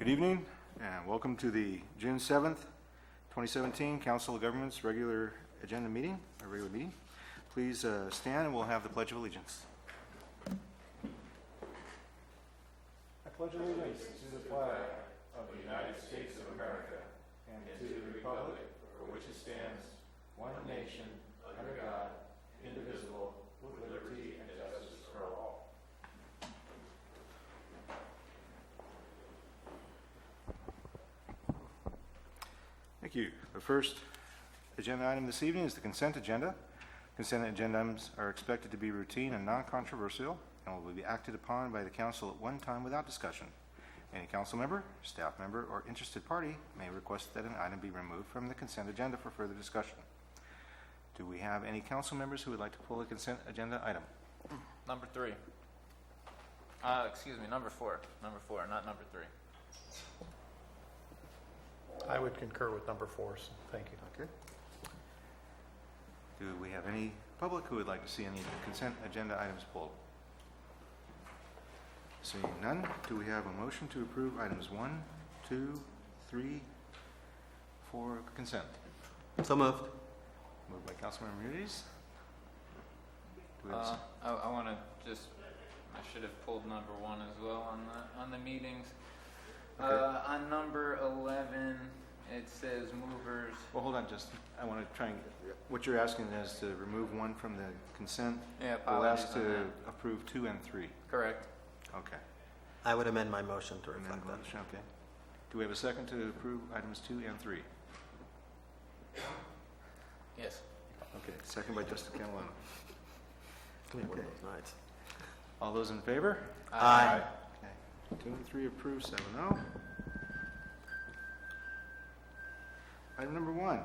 Good evening, and welcome to the June 7th, 2017 Council of Governments regular agenda meeting, or regular meeting. Please stand and we'll have the Pledge of Allegiance. I pledge allegiance to the flag of the United States of America and to the republic for which it stands, one nation, under God, indivisible, with liberty and justice for all. Thank you. The first agenda item this evening is the consent agenda. Consent agenda items are expected to be routine and non-controversial and will be acted upon by the council at one time without discussion. Any council member, staff member, or interested party may request that an item be removed from the consent agenda for further discussion. Do we have any council members who would like to pull a consent agenda item? Number 3. Number 4. Number 4, not number 3. I would concur with number 4, so thank you. Okay. Do we have any public who would like to see any of the consent agenda items pulled? Seeing none, do we have a motion to approve items 1, 2, 3, 4 consent? So moved. Moved by Councilmember Muniz. I want to I should have pulled number 1 as well on the meetings. Okay. On number 11, it says movers. Well, hold on, I want to try and, what you're asking is to remove 1 from the consent. Yeah, We'll apologies ask on to that. approve 2 and 3. Correct. Okay. I would amend my motion to Amend reflect the that. motion, okay. Do we have a second to approve items 2 and 3? Yes. Okay, second by Justin Catalano. It's going to be one of those nights. All those in favor? Aye. Okay. 2 and 3 approved, 7-0. Item number 1.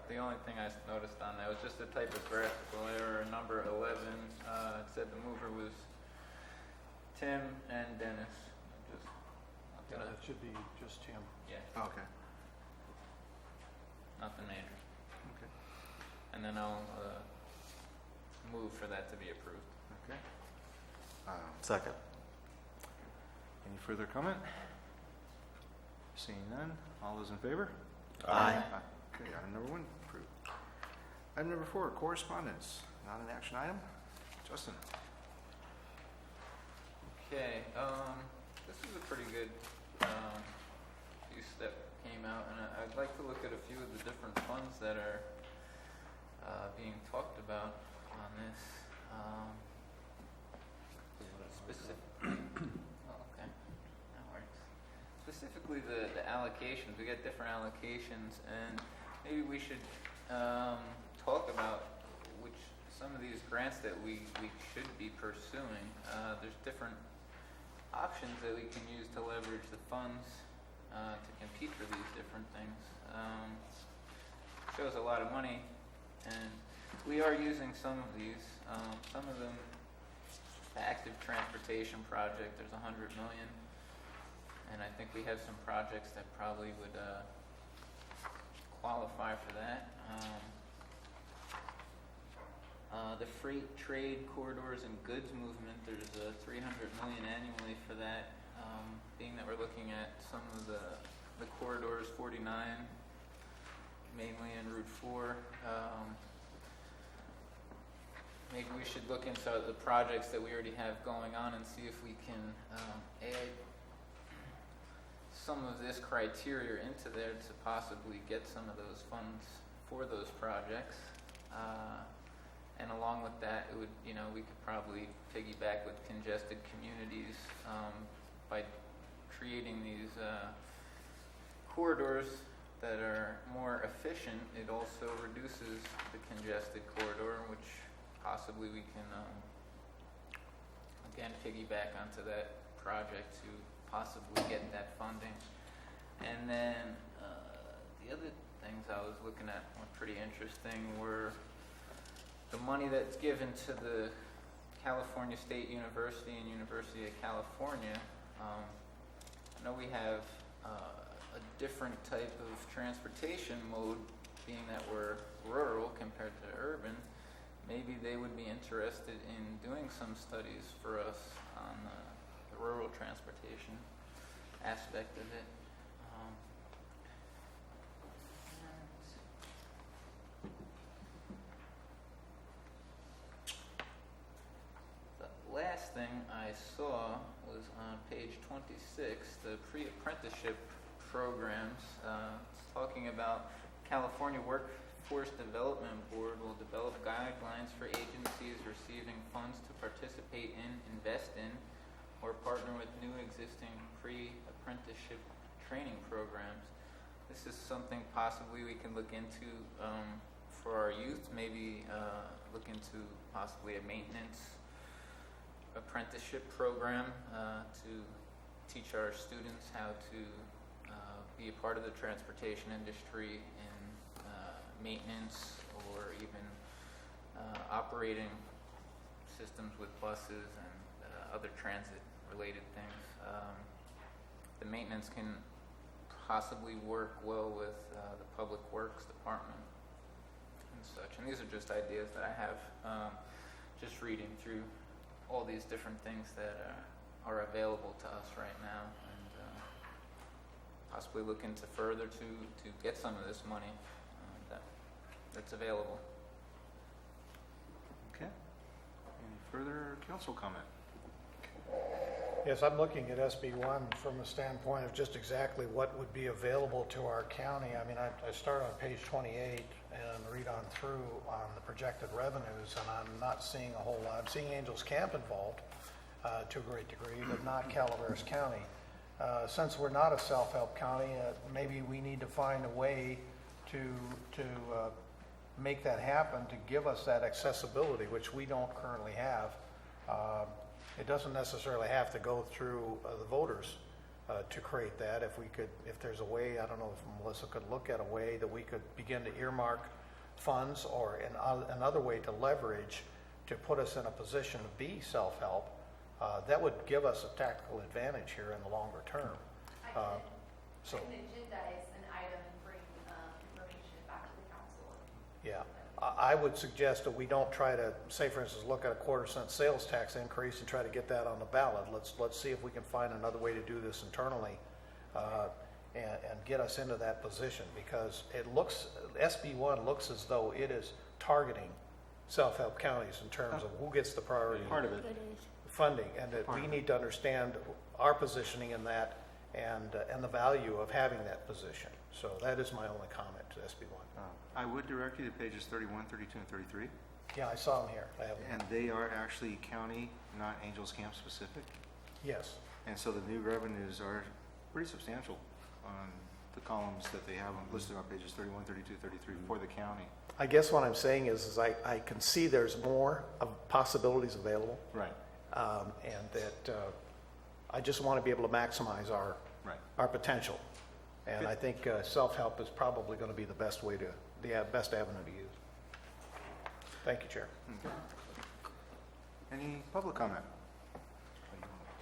The only thing I noticed on that was just a typographical error. Number 11, it said the mover was Tim and Dennis. Yeah, that should be just Tim. Yeah, Okay. nothing major. Okay. And then I'll move for that to be approved. Okay. Second. Any further comment? Seeing none, all those in favor? Aye. Okay, item number 1 approved. Item number 4, correspondence, not an action item. Justin. Okay, this is a pretty good piece that came out, and I'd like to look at a few of the different funds that are being talked about on this. Specifically the allocations. We get different allocations, and maybe we should talk about some of these grants that we should be pursuing. There's different options that we can use to leverage the funds to compete for these different things. Shows a lot of money, and we are using some of these. Some of them, the active transportation project, there's $100 million, and I think we have some projects that probably would qualify for that. The freight trade corridors and goods movement, there's $300 million annually for that. Being that we're looking at some of the corridors, 49, mainly in Route 4. Maybe we should look into the projects that we already have going on and see if we can add some of this criteria into there to possibly get some of those funds for those projects. And along with that, it would, we could probably piggyback with congested communities by creating these corridors that are more efficient. It also reduces the congested corridor, which possibly we can, again, piggyback onto that project to possibly get that funding. And then the other things I was looking at were pretty interesting were the money that's given to the California State University and University of California. I know we have a different type of transportation mode, being that we're rural compared to urban. Maybe they would be interested in doing some studies for us on the rural transportation. aspect of it. The last thing I saw was on page 26, the pre-apprenticeship programs. It's talking about California Workforce Development Board will develop guidelines for agencies receiving funds to participate in, invest in, or partner with new existing pre-apprenticeship training programs. This is something possibly we can look into for our youth, maybe look into possibly a maintenance apprenticeship program to teach our students how to be a part of the transportation industry in maintenance or even operating systems with buses and other transit-related things. The maintenance can possibly work well with the Public Works Department and such. And these are just ideas that I have just reading through all these different things that are available to us right now, and possibly look into further to get some of this money that's available. Okay. Any further council comment? Yes, I'm looking at SB1 from a standpoint of just exactly what would be available to our county. I mean, I start on page 28 and read on through on the projected revenues, and I'm not seeing a whole lot. I'm seeing Angels Camp involved to a great degree, but not Calaveras County. Since we're not a self-help county, maybe we need to find a way to make that happen, to give us that accessibility, which we don't currently have. It doesn't necessarily have to go through the voters to create that. If there's a way, I don't know if Melissa could look at a way that we could begin to earmark funds or another way to leverage to put us in a position to be self-help, that would give us a tactical advantage here in the longer term. I can agendize an item and bring information back to the council. Yeah, I would suggest that we don't try to, say for instance, look at a 1/4-cent sales tax increase and try to get that on the ballot. Let's see if we can find another way to do this internally and get us into that position, because SB1 looks as though it is targeting self-help counties in terms of who gets the priority Part of it. funding, and that we need to understand our positioning in that and the value of having that position. So that is my only comment to SB1. I would direct you to pages 31, 32, and 33. Yeah, I saw them here. I have them. And they are actually county, not Angels Camp specific. Yes. And so the new revenues are pretty substantial on the columns that they have listed on pages 31, 32, 33 for the county. I guess what I'm saying is I can see there's more of possibilities available, Right. and that I just want to be able to maximize our potential. And I think self-help is probably going to be the best avenue to use. Thank you, Chair. Okay. Any public comment?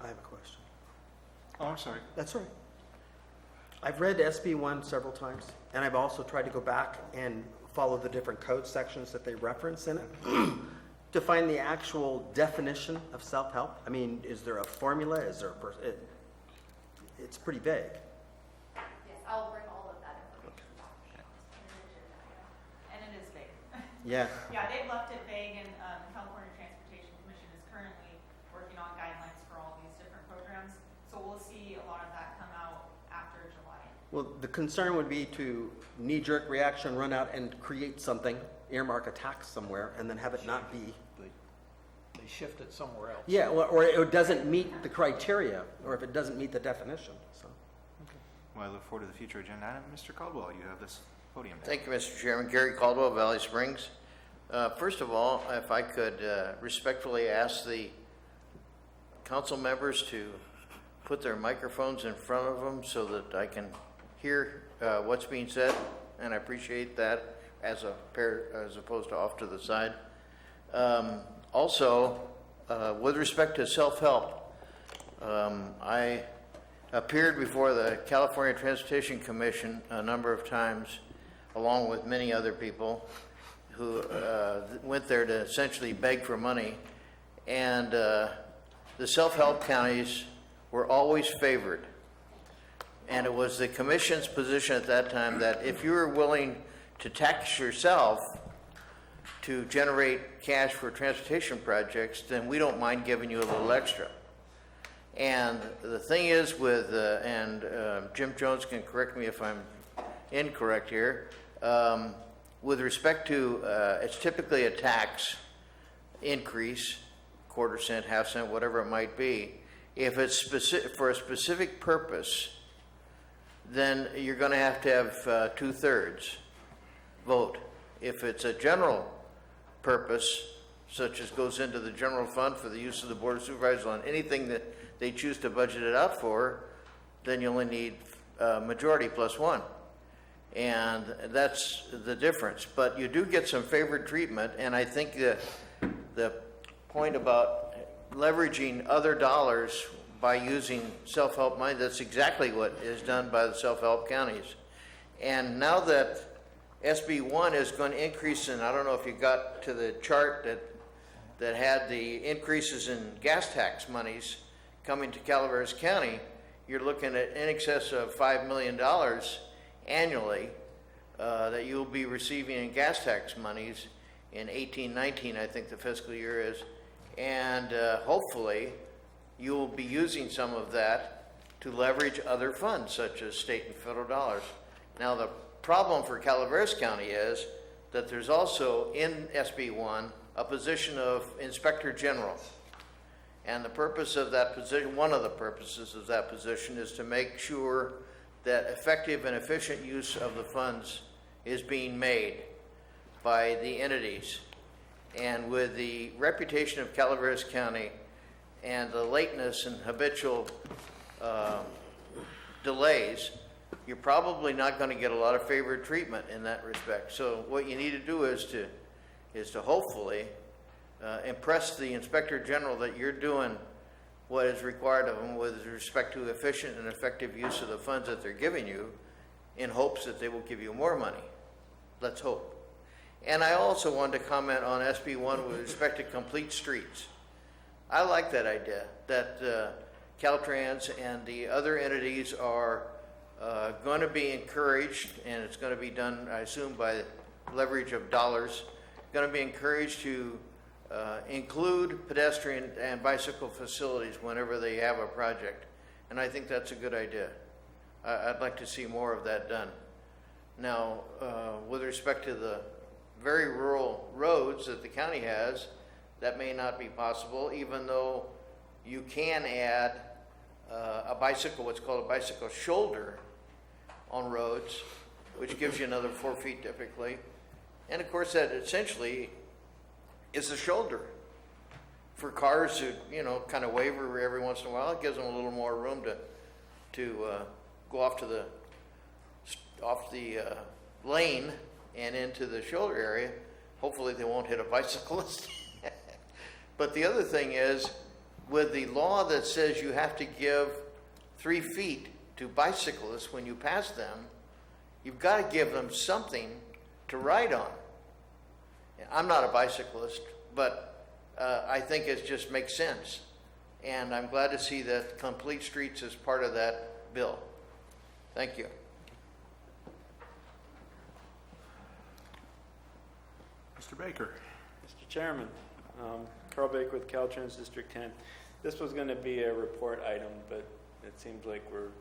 I have a question. Oh, I'm sorry. That's all right. I've read SB1 several times, and I've also tried to go back and follow the different code sections that they reference in it to find the actual definition of self-help. I mean, is there a formula? Is there it's pretty vague. Yes, I'll bring all of that information back in an agenda item. And it is vague. Yeah. Yeah, they've left it vague, and the California Transportation Commission is currently working on guidelines for all these different programs. So we'll see a lot of that come out after July. Well, the concern would be to knee-jerk reaction, run out and create something, earmark a tax somewhere, and then have it not be. They shift it somewhere else. Yeah, or it doesn't meet the criteria, or if it doesn't meet the definition, so. Well, I look forward to the future agenda item. Mr. Caldwell, you have this podium now. Thank you, Mr. Chairman. Gary Caldwell, Valley Springs. First of all, if I could respectfully ask the council members to put their microphones in front of them so that I can hear what's being said, and I appreciate that as opposed to off to the side. Also, with respect to self-help, I appeared before the California Transportation Commission a number of times, along with many other people who went there to essentially beg for money, and the self-help counties were always favored. And it was the commission's position at that time that if you were willing to tax yourself to generate cash for transportation projects, then we don't mind giving you a little extra. And the thing is with, Jim Jones can correct me if I'm incorrect here, with respect to, it's typically a tax increase, quarter cent, half cent, whatever it might be. If it's specific, for a specific purpose, then you're going to have 2/3 vote. If it's a general purpose, such as goes into the general fund for the use of the Board of Supervisors on anything that they choose to budget it out for, then you only need majority plus one. And that's the difference. But you do get some favored treatment, and I think the point about leveraging other dollars by using self-help money, that's exactly what is done by the self-help counties. And now that SB 1 is going to increase, and I don't know if you got to the chart that had the increases in gas tax monies coming to Calaveras County, you're looking at in excess of $5 million annually that you'll be receiving in gas tax monies in 18-19, I think the fiscal year is. And hopefully you will be using some of that to leverage other funds, such as state and federal dollars. Now, the problem for Calaveras County is that there's also in SB 1 a position of Inspector General. And the purpose of that position, one of the purposes of that position, is to make sure that effective and efficient use of the funds is being made by the entities. And with the reputation of Calaveras County and the lateness and habitual delays, you're probably not going to get a lot of favored treatment in that respect. So what you need to do is to hopefully impress the Inspector General that you're doing what is required of them with respect to efficient and effective use of the funds that they're giving you, in hopes that they will give you more money. Let's hope. And I also wanted to comment on SB 1 with respect to complete streets. I like that idea, that Caltrans and the other entities are going to be encouraged, and it's going to be done, I assume, by leverage of dollars, going to be encouraged to include pedestrian and bicycle facilities whenever they have a project. And I think that's a good idea. I'd like to see more of that done. Now, with respect to the very rural roads that the county has, that may not be possible, even though you can add a bicycle, what's called a bicycle shoulder on roads, which gives you another 4 feet typically. And of course that essentially is a shoulder for cars who, kind of waver every once in a while. It gives them a little more room to go off the lane and into the shoulder area. Hopefully they won't hit a bicyclist. But the other thing is, with the law that says you have to give 3 feet to bicyclists when you pass them, you've got to give them something to ride on. I'm not a bicyclist, but I think it just makes sense. And I'm glad to see that Complete Streets is part of that bill. Thank you. Mr. Baker. Mr. Chairman, Carl Baker with Caltrans District 10. This was going to be a report item, but it seems like we're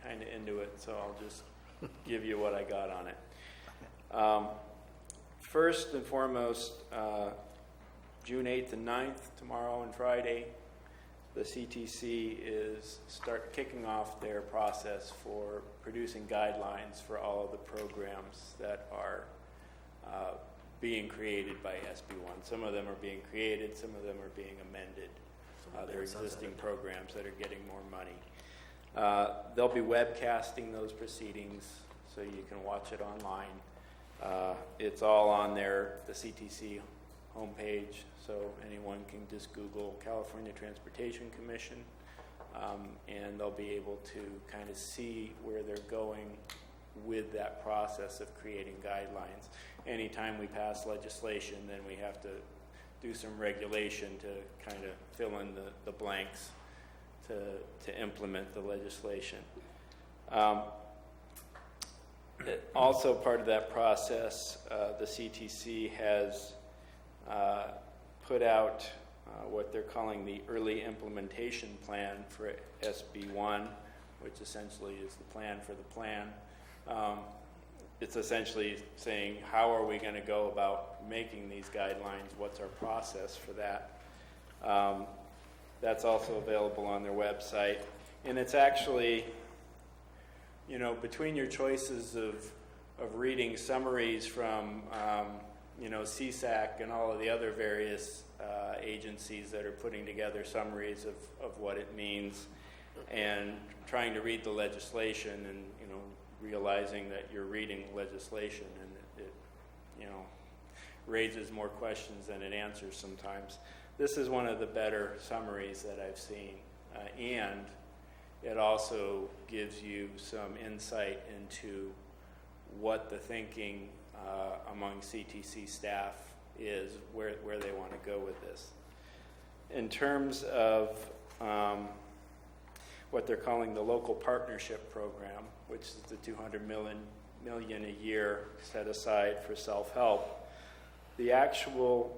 kind of into it, so I'll just give you what I got on it. First and foremost, June 8th and 9th, tomorrow and Friday, the CTC is kicking off their process for producing guidelines for all of the programs that are being created by SB1. Some of them are being created, some of them are being amended. They're existing programs that are getting more money. They'll be webcasting those proceedings so you can watch it online. It's all on the CTC homepage, so anyone can just Google California Transportation Commission, and they'll be able to kind of see where they're going with that process of creating guidelines. Anytime we pass legislation, then we have to do some regulation to kind of fill in the blanks to implement the legislation. Also part of that process, the CTC has put out what they're calling the early implementation plan for SB1, which essentially is the plan for the plan. It's essentially saying, how are we going to go about making these guidelines? What's our process for that? That's also available on their website. And it's actually, you know, between your choices of reading summaries from, you know, CSAC and all of the other various agencies that are putting together summaries of what it means, and trying to read the legislation and, you know, realizing that you're reading legislation and it you know, raises more questions than it answers sometimes. This is one of the better summaries that I've seen, and it also gives you some insight into what the thinking among CTC staff is, where they want to go with this. In terms of what they're calling the local partnership program, which is the $200 million a year set aside for self-help, the actual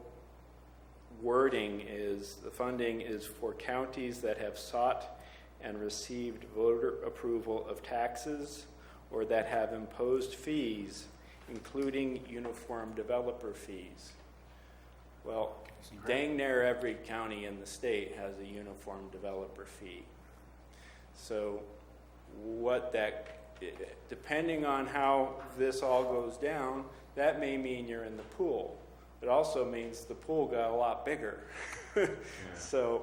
wording is the funding is for counties that have sought and received voter approval of taxes or that have imposed fees, including uniform developer fees. Well, dang near every county in the state has a uniform developer fee. So what that, depending on how this all goes down, that may mean you're in the pool. It also means the pool got a lot bigger. So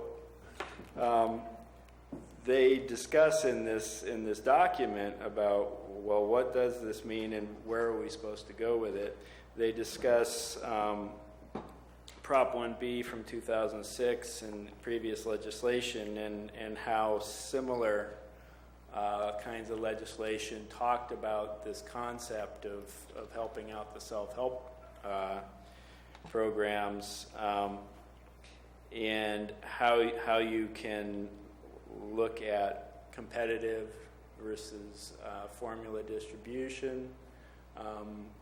they discuss in this document about, well, what does this mean and where are we supposed to go with it? They discuss Prop 1B from 2006 and previous legislation, and how similar kinds of legislation talked about this concept of helping out the self-help programs, and how you can look at competitive versus formula distribution.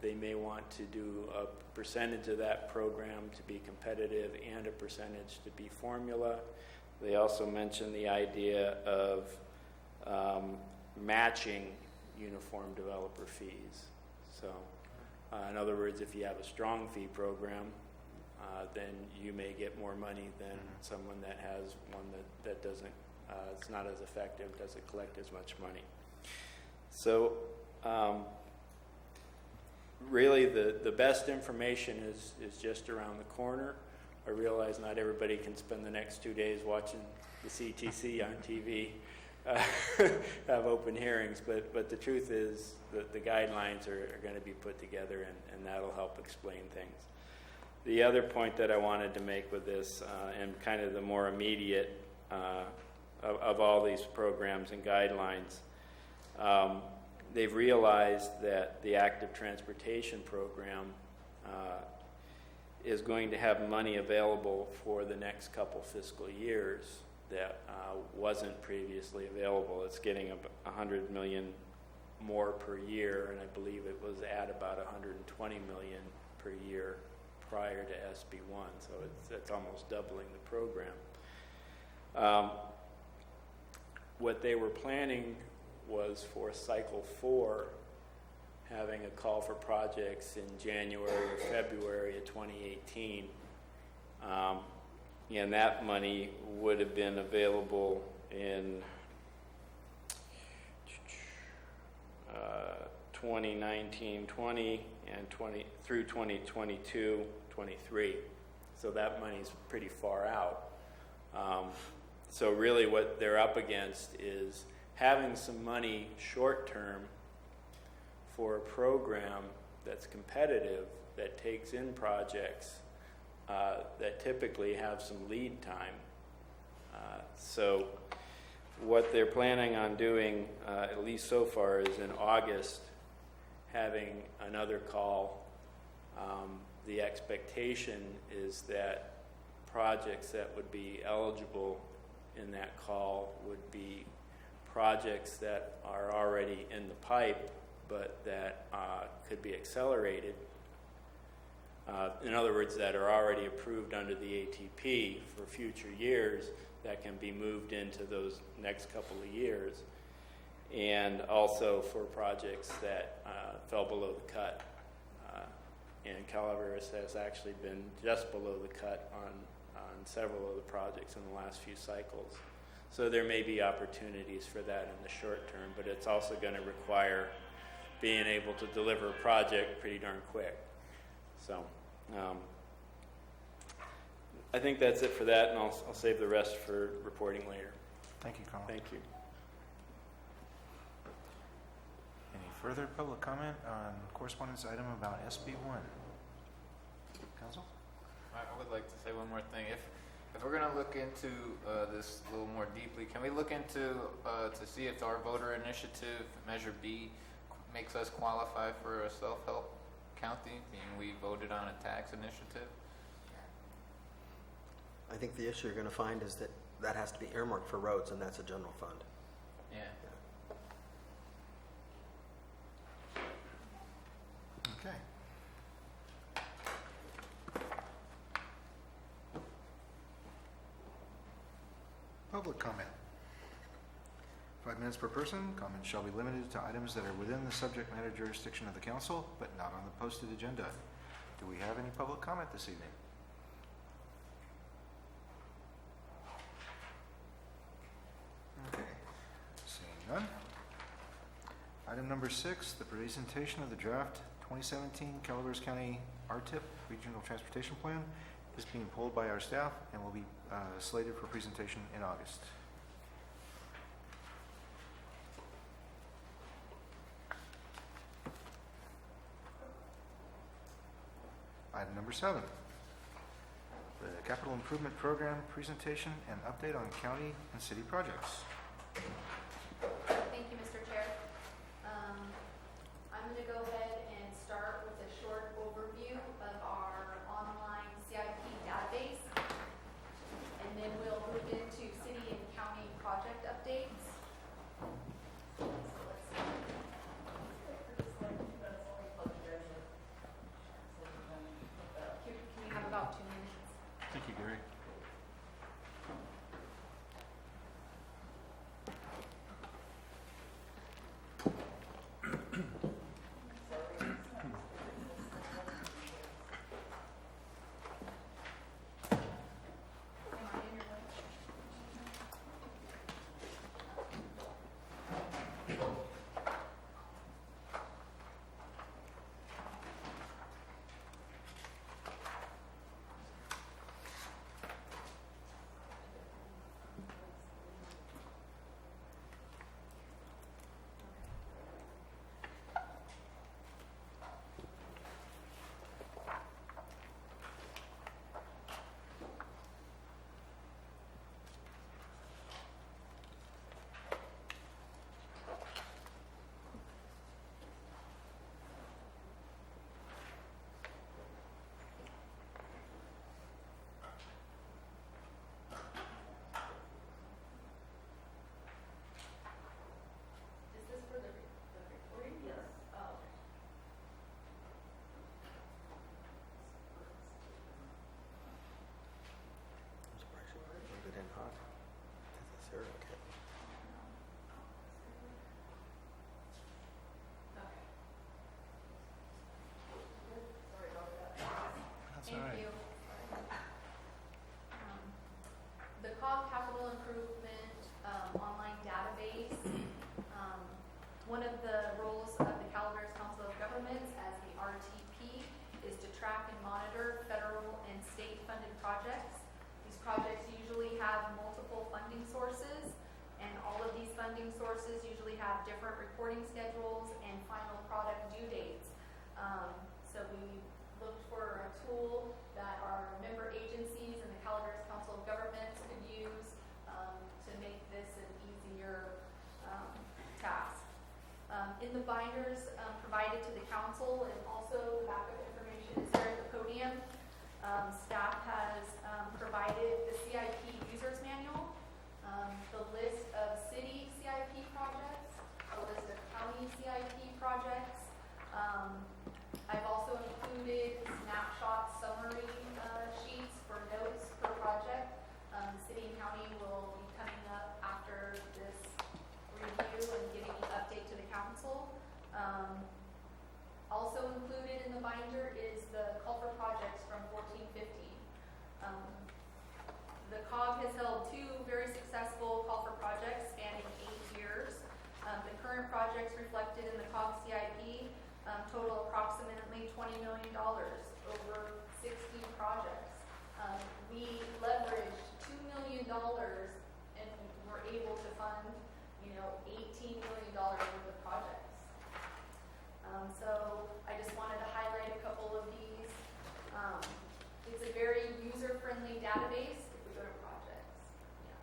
They may want to do a percentage of that program to be competitive and a percentage to be formula. They also mention the idea of matching uniform developer fees. So, in other words, if you have a strong fee program, then you may get more money than someone that has one that doesn't, it's not as effective, doesn't collect as much money. So, really the best information is just around the corner. I realize not everybody can spend the next 2 days watching the CTC on TV, have open hearings, but the truth is that the guidelines are going to be put together, and that'll help explain things. The other point that I wanted to make with this, and kind of the more immediate of all these programs and guidelines, they've realized that the active transportation program is going to have money available for the next couple fiscal years that wasn't previously available. It's getting $100 million more per year, and I believe it was at about $120 million per year prior to SB1, so it's almost doubling the program. What they were planning was for cycle 4, having a call for projects in January or February of 2018. And that money would have been available in 2019-20 and 20 through 2022-23. So that money's pretty far out. So really what they're up against is having some money short-term for a program that's competitive, that takes in projects that typically have some lead time. So what they're planning on doing, at least so far, is in August, having another call. The expectation is that projects that would be eligible in that call would be projects that are already in the pipe, but that could be accelerated. In other words, that are already approved under the ATP for future years that can be moved into those next couple of years. And also for projects that fell below the cut. And Calaveras has actually been just below the cut on several of the projects in the last few cycles. So there may be opportunities for that in the short term, but it's also going to require being able to deliver a project pretty darn quick. So I think that's it for that, and I'll save the rest for reporting later. Thank you, Colin. Thank you. Any further public comment on correspondence item about SB 1? Council? I would like to say one more thing. If we're going to look into this a little more deeply, can we look into to see if our voter initiative, Measure B, makes us qualify for a self-help county, being we voted on a tax initiative? I think the issue you're going to find is that that has to be earmarked for roads, and that's a general fund. Yeah. Okay. Public comment. 5 minutes per person. Comments shall be limited to items that are within the subject matter jurisdiction of the council, but not on the posted agenda. Do we have any public comment this evening? Okay. Seeing none. Item number 6, the presentation of the draft 2017 Calaveras County RTIP Regional Transportation Plan is being pulled by our staff and will be slated for presentation in August. Item number 7, the Capital Improvement Program presentation and update on county and city projects. Thank you, Mr. Chair. I'm going to go ahead and start with a short overview of our online CIP database, and then we'll move into city and county project updates. So let's see. Can we have about 2 minutes? Thank you, Gary. Is this for the recording? Yes. Oh, okay. I'm surprised you leave it in hot. Is this here? Okay. Okay. Sorry about that. That's all Thank right. you. The COG Capital Improvement online database, one of the roles of the Calaveras Council of Governments as the RTP is to track and monitor federal and state funded projects. These projects usually have multiple funding sources, and all of these funding sources usually have different reporting schedules and final product due dates. So we looked for a tool that our member agencies and the Calaveras Council of Governments could use to make this an easier task. In the binders provided to the council, and also the backup information is here at the podium, staff has provided the CIP User's Manual, the list of city CIP I've also included snapshot summary sheets for notes per project. The city and county will be coming up after this review and giving an update to the council. Also included in the binder is the call for projects from 1415. The COG has held 2 very successful call for projects spanning 8 years. The current projects reflected in the COG CIP total approximately $20 million over 16 projects. We leveraged $2 million and were able to fund, $18 million worth of projects. So I just wanted to highlight a couple of these. It's a very user-friendly database if we go to projects. Yeah.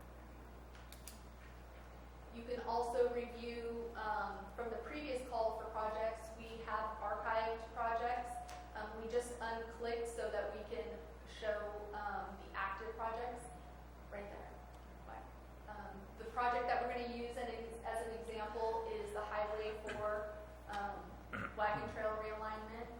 You can also review from the previous call for projects, we have archived projects. We just unclick so that we can show the active projects right there. Right. The project that we're going to use as an example is the Highway 4 wagon trail realignment.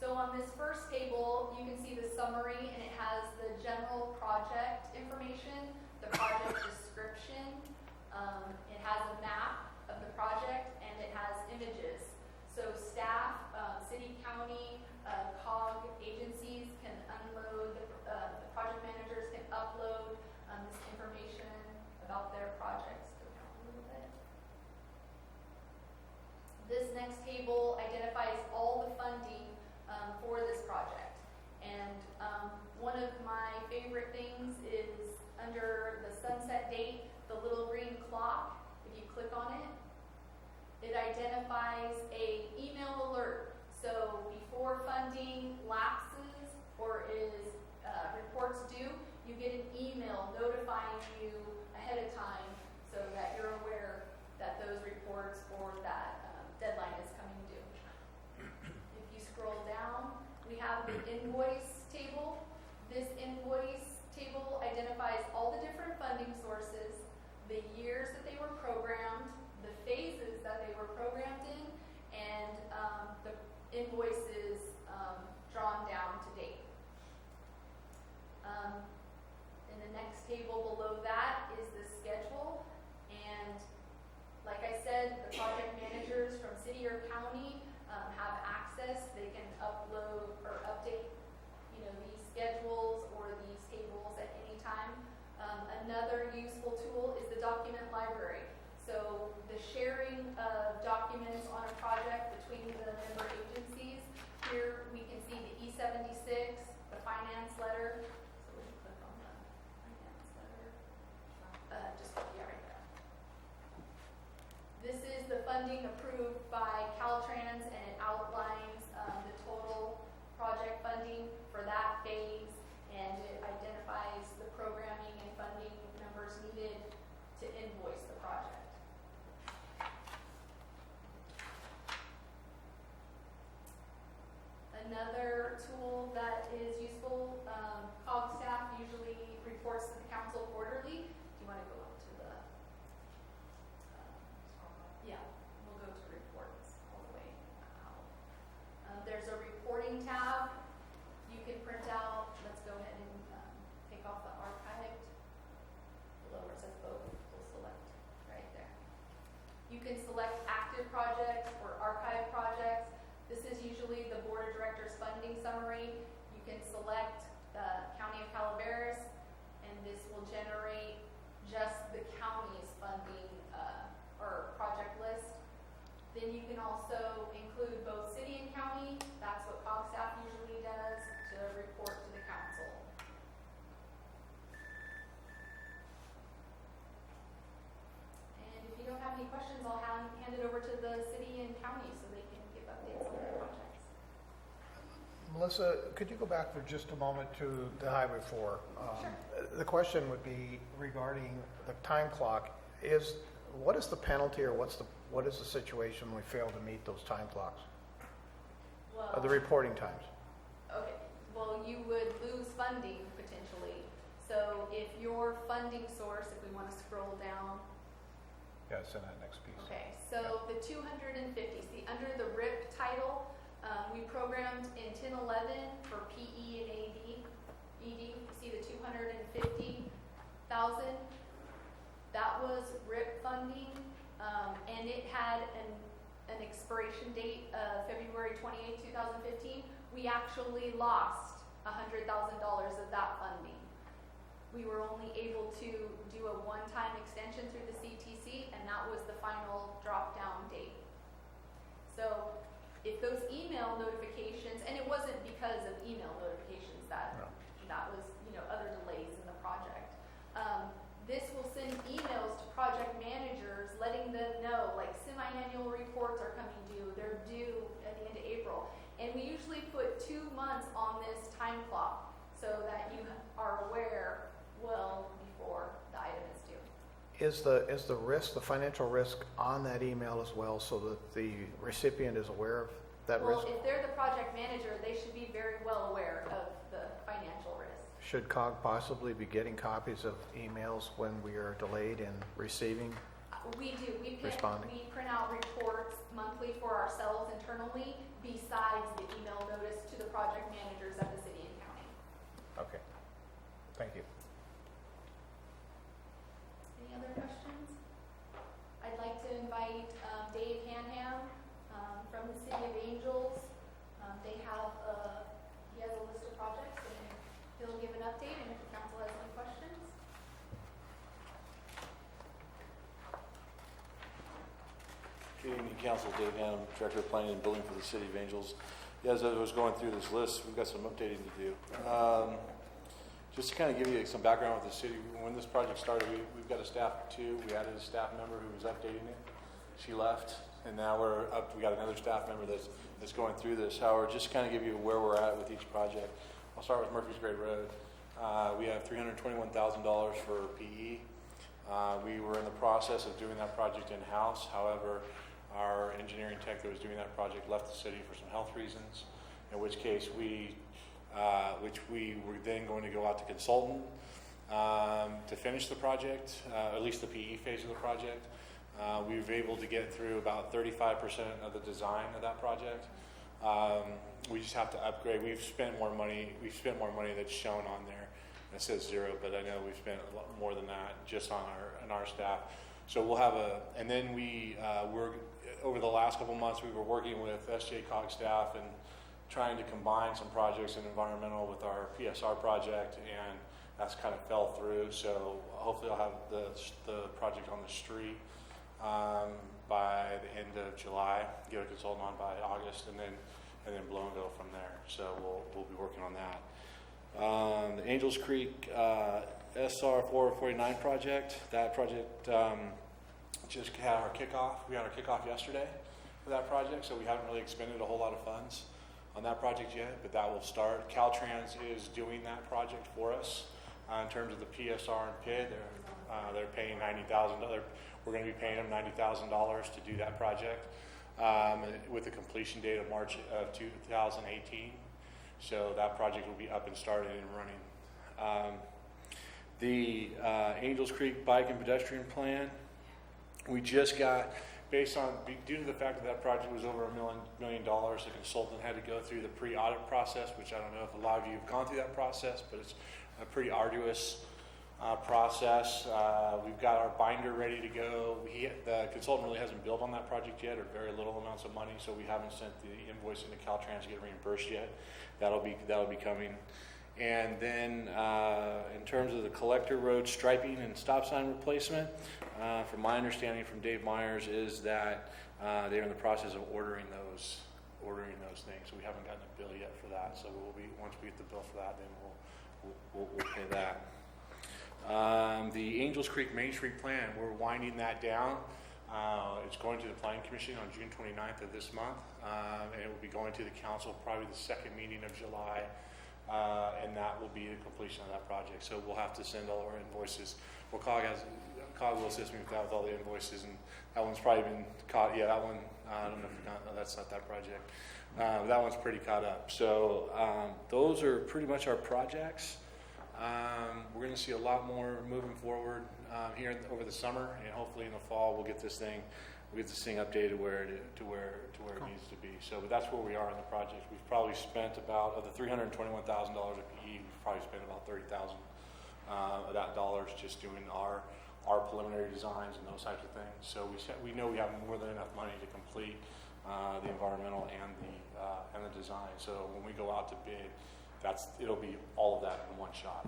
So on this first table, you can see the summary, and it has the general project information, the project description, it has a map of the project, and it has images. So staff, city, county, COG agencies can unload, the project managers can upload this information about their projects. Go down a little bit. This next table identifies all the funding for this project. And one of my favorite things is under the sunset date, the little green clock. If you click on it, it identifies an email alert. So before funding lapses or is reports due, you get an email notifying you ahead of time so that you're aware that those reports or that deadline is coming due. If you scroll down, we have the invoice table. This invoice table identifies all the different funding sources, the years that they were programmed, the phases that they were programmed in, and the invoices drawn down to date. In the next table below that is the schedule, and like I said, the project managers from city or county have access. They can upload or update, these schedules or these tables at any time. Another useful tool is the document library. So the sharing of documents on a project between the member agencies. Here we can see the E76, the finance letter. So we can click on the finance letter. Right there. This is the funding approved by Caltrans, and it outlines the total project funding for that phase, and it identifies the programming and funding numbers needed to invoice the project. Another tool that is useful, COG staff usually reports to the council quarterly. Do you want to go up to the, yeah, we'll go to reports all the way out. There's a reporting tab. You can print out, let's go ahead and take off the archived. Below where it says both, we'll select right there. You can select active projects or archived projects. This is usually the board of directors funding summary. You can select the county of Calaveras, and this will generate just the county's funding or project list. Then you can also include both city and county. That's what COG staff usually does to report to the council. And if you don't have any questions, I'll hand it over to the city and county so they can give updates on their projects. Melissa, could you go back for just a moment to the Highway 4? Sure. The question would be regarding the time clock. What is the penalty, or what is the situation when we fail to meet those time clocks? Well, The reporting times? okay. Well, you would lose funding potentially. So if your funding source, if we want to scroll down, Yeah, send that next piece. Okay, so the 250, see, under the RIP title, we programmed in 1011 for PE and ED. You see the 250,000. That was RIP funding, and it had an expiration date of February 28, 2015. We actually lost $100,000 of that funding. We were only able to do a one-time extension through the CTC, and that was the final drop-down date. So if those email notifications, and it wasn't because of email notifications that was, other delays in the project. This will send emails to project managers letting them know, like, semi-annual reports are coming due. They're due at the end of April. And we usually put 2 months on this time clock so that you are aware well before the item is due. Is the risk, the financial risk on that email as well, so that the recipient is aware of that risk? Well, if they're the project manager, they should be very well aware of the financial risk. Should COG possibly be getting copies of emails when we are delayed in receiving? We do. We Responding. print out reports monthly for ourselves internally, besides the email notice to the project managers at the city and county. Okay, thank you. Any other questions? I'd like to invite Dave Hanham from the City of Angels. He has a list of projects, and he'll give an update, and if the council has any questions. Good evening, Council. Dave Hanum, Director of Planning and Building for the City of Angels. As I was going through this list, we've got some updating to do. Just to kind of give you some background with the city, when this project started, we've got a staff of 2. We added a staff member who was updating it. She left, and now we got another staff member that's going through this. However, just to kind of give you where we're at with each project. I'll start with Murphy's Grade Road. We have $321,000 for PE. We were in the process of doing that project in-house. However, our engineering tech that was doing that project left the city for some health reasons, in which case we were then going to go out to consultant to finish the project, at least the PE phase of the project. We were able to get through about 35% of the design of that project. We just have to upgrade. We've spent more money that's shown on there. It says 0, but I know we've spent a lot more than that just on our staff. So we'll have and then we're over the last couple months we were working with SJ Cog staff and trying to combine some projects in environmental with our PSR project, and that's kind of fell through. So hopefully I'll have the project on the street by the end of July, get a consultant on by August, and then blow and go from there. So we'll be working on that. The Angels Creek SR 449 project. That project just had our kickoff. We had our kickoff yesterday for that project, so we haven't really expended a whole lot of funds on that project yet, but that will start. Caltrans is doing that project for us in terms of the PSR and PID. They're paying $90,000. We're going to be paying them $90,000 to do that project with a completion date of March of 2018. So that project will be up and started and running. The Angels Creek Bike and Pedestrian Plan, we just got, due to the fact that project was over $1 million, the consultant had to go through the pre-audit process, which I don't know if a lot of you have gone through that process, but it's a pretty arduous process. We've got our binder ready to go. The consultant really hasn't billed on that project yet, or very little amounts of money, so we haven't sent the invoice into Caltrans to get reimbursed yet. That'll be coming. And then in terms of the collector road striping and stop sign replacement, from my understanding from Dave Myers is that they're in the process of ordering those things. So we haven't gotten a bill yet for that. So once we get the bill for that, then we'll pay that. The Angels Creek Main Street plan, we're winding that down. It's going to the Planning Commission on June 29th of this month, and it will be going to the council probably the second meeting of July, and that will be the completion of that project. So we'll have to send all our invoices. Well, COG will assist me with that, with all the invoices, and that one's probably been caught. Yeah, that one, I don't know if no, that's not that project. That one's pretty caught up. So those are pretty much our projects. We're going to see a lot more moving forward. here over the summer, and hopefully in the fall we'll get this thing updated to where it needs to be. So, but that's where we are in the project. We've probably spent about, of the $321,000 of PE, we've probably spent about $30,000 of that dollars just doing our preliminary designs and those types of things. So we know we have more than enough money to complete the environmental and the design. So when we go out to bid, it'll be all of that in one shot.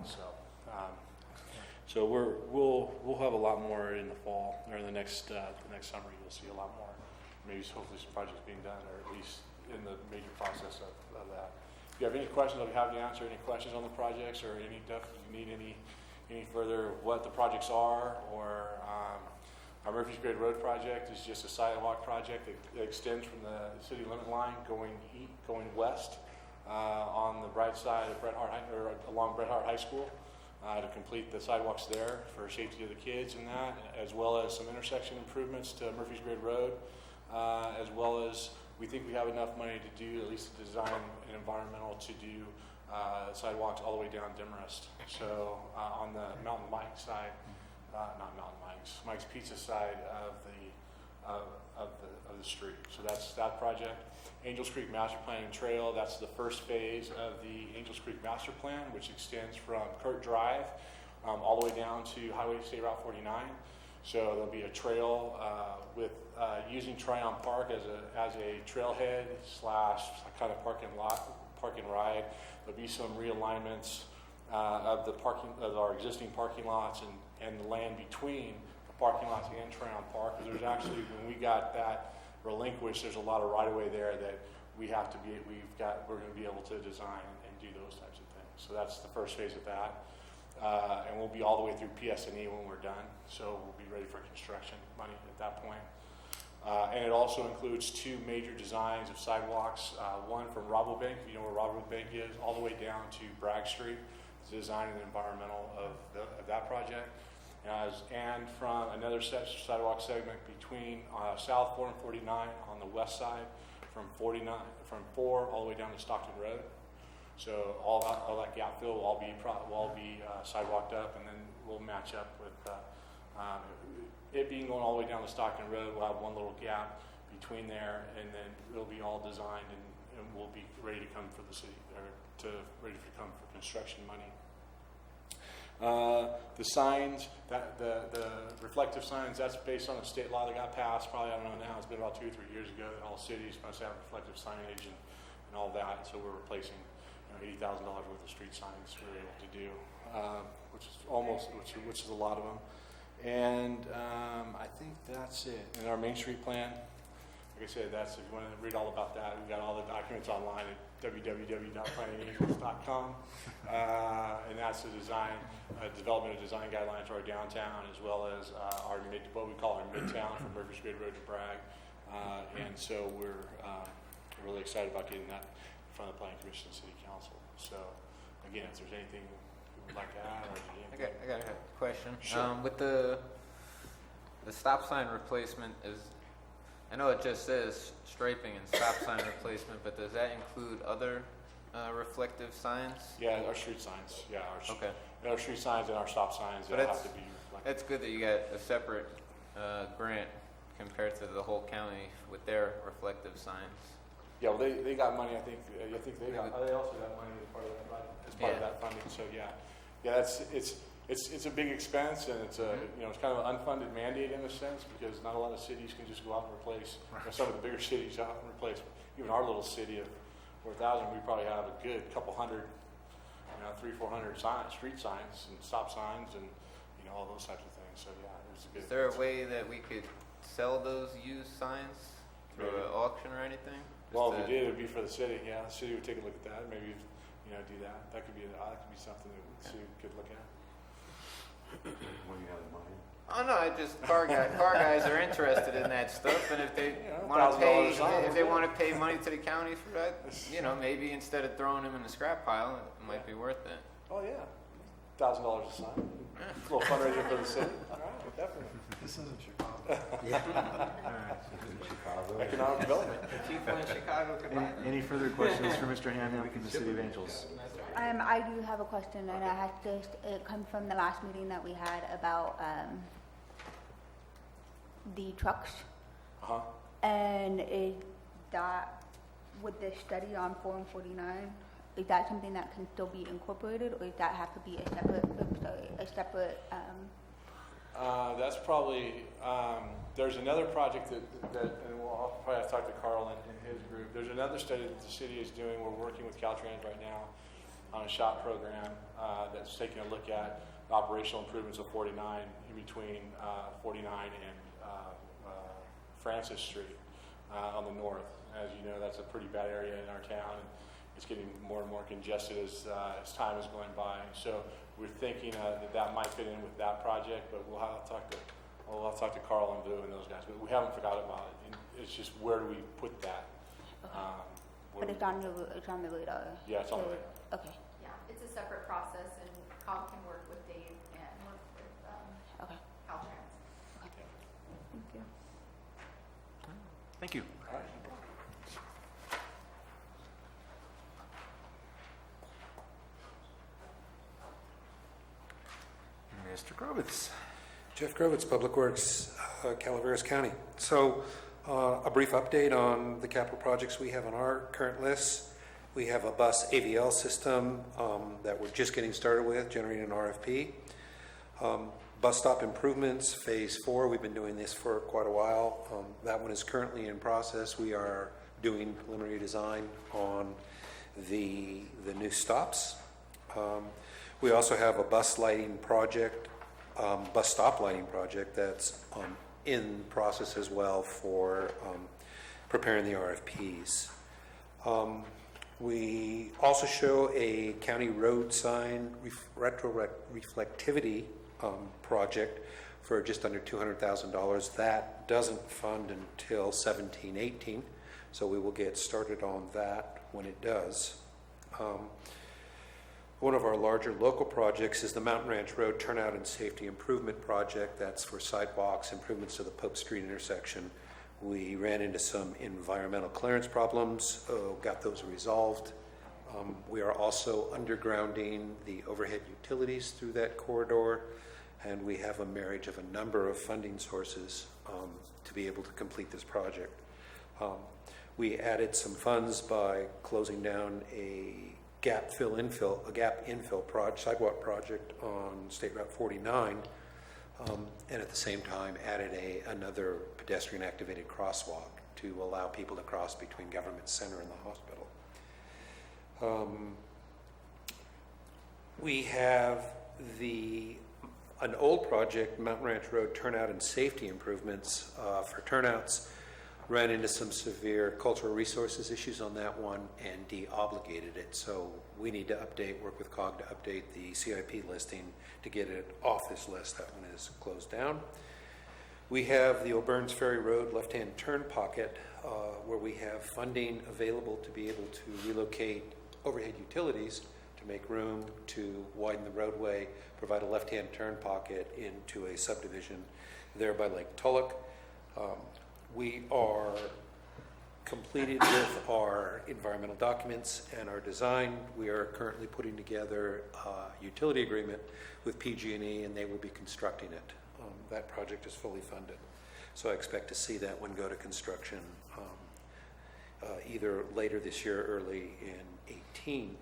So we'll have a lot more in the fall or in the next summer. You'll see a lot more. Maybe hopefully some projects being done, or at least in the major process of that. If you have any questions, I'll be happy to answer any questions on the projects, or any if you need any further what the projects are, or our Murphy's Grade Road project is just a sidewalk project that extends from the city limit line going west on the right side of along Bret Hart High School. To complete the sidewalks there for safety of the kids and that, as well as some intersection improvements to Murphy's Grade Road, as well as we think we have enough money to do at least the design and environmental to do sidewalks all the way down Demarest. So on the Mountain Mike side, not Mountain Mike's Pizza side of the street. So that's that project. Angels Creek Master Plan and Trail, that's the first phase of the Angels Creek Master Plan, which extends from Kurt Drive all the way down to Highway State Route 49. So there'll be a trail with using Tryon Park as a trailhead / kind of park and ride. There'll be some realignments of our existing parking lots and the land between the parking lots and Tryon Park. Because there's actually, when we got that relinquished, there's a lot of right-of-way there that we're going to be able to design and do those types of things. So that's the first phase of that. And we'll be all the way through PS&E when we're done. So we'll be ready for construction money at that point. And it also includes two major designs of sidewalks. One from Rabobank, if you know where Rabobank is, all the way down to Bragg Street. The design and environmental of that project. And from another sidewalk segment between South 4 and 49 on the west side, from 4 all the way down to Stockton Road. So all that gap fill will all be sidewalked up, and then we'll match up with it being going all the way down to Stockton Road. We'll have one little gap between there, and then it'll be all designed, and we'll be ready to come for the city, or ready to come for construction money. The signs, the reflective signs, that's based on a state law that got passed, probably, I don't know now, it's been about 2 or 3 years ago, that all cities must have reflective signage and all that. So we're replacing $80,000 worth of street signs we were able to do, which is a lot of them. And I think that's it. And our Main Street plan, like I said, if you want to read all about that, we've got all the documents online at www.planningangels.com. And that's the development of design guidelines for our downtown, as well as what we call our midtown from Murphy's Grade Road to Bragg. And so we're really excited about getting that in front of the Planning Commission and City Council. So again, if there's anything you would like to add, or I got a question. Sure. With the stop sign replacement, I know it just says striping and stop sign replacement, but does that include other reflective signs? Yeah, our street signs. Yeah, our street signs and our stop signs that have to be reflected. It's good that you got a separate grant compared to the whole county with their reflective signs. Yeah, well, they got money. I think they also got money as part of that funding. So it's a big expense, and it's it's kind of an unfunded mandate in a sense, because not a lot of cities can just go out and replace. Some of the bigger cities out and replace. Even our little city of 4,000, we probably have a good couple hundred, 300-400 street signs and stop signs, and all those types of things. So it's a good. Is there a way that we could sell those used signs through an auction or anything? Well, if we did, it would be for the city. Yeah, the city would take a look at that. Maybe do that. That could be something that the city could look at. What do you have in mind? Oh no, car guys are interested in that stuff, and if they want to pay money to the county for that, maybe instead of throwing them in the scrap pile, it might be worth it. Oh yeah, $1,000 a sign. A little fundraiser for the city. All right, definitely. This isn't Chicago. Chicago. Economic development. The people in Chicago could buy them. Any further questions for Mr. Hamnick in the City of Angels? That's right. I do have a question, and it comes from the last meeting that we had about the trucks. Uh-huh. And is that, with the study on Form 49, is that something that can still be incorporated, or does that have to be a separate, That's probably, there's another project that and I'll probably have to talk to Carl and his group. There's another study that the city is doing. We're working with Caltrans right now on a SHOT program that's taking a look at the operational improvements of 49 in between 49 and Francis Street on the north. As you know, that's a pretty bad area in our town, and it's getting more and more congested as time is going by. So we're thinking that might fit in with that project, but we'll have to talk to Carl and Vu and those guys. But we haven't forgot about it. And it's just, where do we put that? but it's on the radar? Yeah, it's on the radar. Okay, Yeah, it's a separate process, and COG can work with Dave and work with okay. Caltrans. Thank you. Thank you. All right. Mr. Grovitz. Jeff Grovitz, Public Works, Calaveras County. So a brief update on the capital projects we have on our current list. We have a bus AVL system that we're just getting started with, generating an RFP. Bus stop improvements, phase 4, we've been doing this for quite a while. That one is currently in process. We are doing preliminary design on the new stops. We also have a bus lighting project, bus stop lighting project that's in process as well for preparing the RFPs. We also show a county road sign reflectivity project for just under $200,000. That doesn't fund until 17-18, so we will get started on that when it does. One of our larger local projects is the Mountain Ranch Road Turnout and Safety Improvement Project. That's for sidewalks, improvements to the Pope Street intersection. We ran into some environmental clearance problems, got those resolved. We are also undergrounding the overhead utilities through that corridor, and we have a marriage of a number of funding sources to be able to complete this project. We added some funds by closing down a gap infill sidewalk project on State Route 49, and at the same time added another pedestrian activated crosswalk to allow people to cross between Government Center and the hospital. We have an old project, Mountain Ranch Road Turnout and Safety Improvements for turnouts. Ran into some severe cultural resources issues on that one and de-obligated it. So we need to work with COG to update the CIP listing to get it off this list. That one is closed down. We have the O'Burns Ferry Road left-hand turn pocket where we have funding available to be able to relocate overhead utilities to make room to widen the roadway, provide a left-hand turn pocket into a subdivision there by Lake Tulloch. We are completed with our environmental documents and our design. We are currently putting together a utility agreement with PG&E, and they will be constructing it. That project is fully funded. So I expect to see that one go to construction either later this year or early in 18.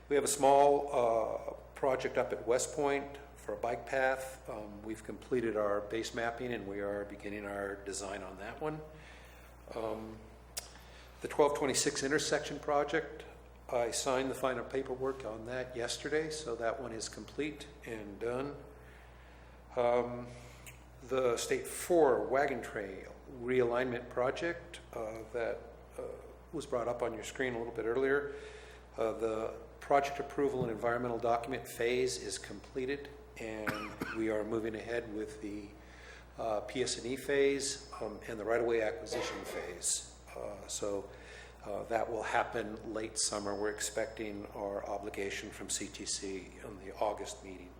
We have a small project up at West Point for a bike path. We've completed our base mapping and we are beginning our design on that one. The 1226 intersection project, I signed the final paperwork on that yesterday, so that one is complete and done. The State 4 Wagon Trail realignment project that was brought up on your screen a little bit earlier. The project approval and environmental document phase is completed, and we are moving ahead with the PS&E phase and the right-of-way acquisition phase. So that will happen late summer. We're expecting our obligation from CTC on the August meeting.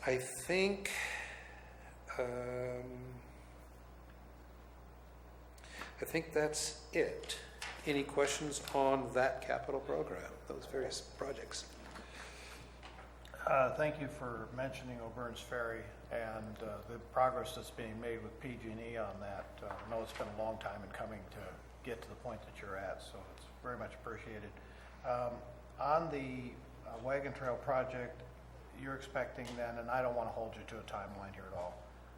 I think that's it. Any questions on that capital program, those various projects? Thank you for mentioning O'Byrne's Ferry and the progress that's being made with PG&E on that. I know it's been a long time in coming to get to the point that you're at, so it's very much appreciated. On the Wagon Trail project, you're expecting then, and I don't want to hold you to a timeline here at all,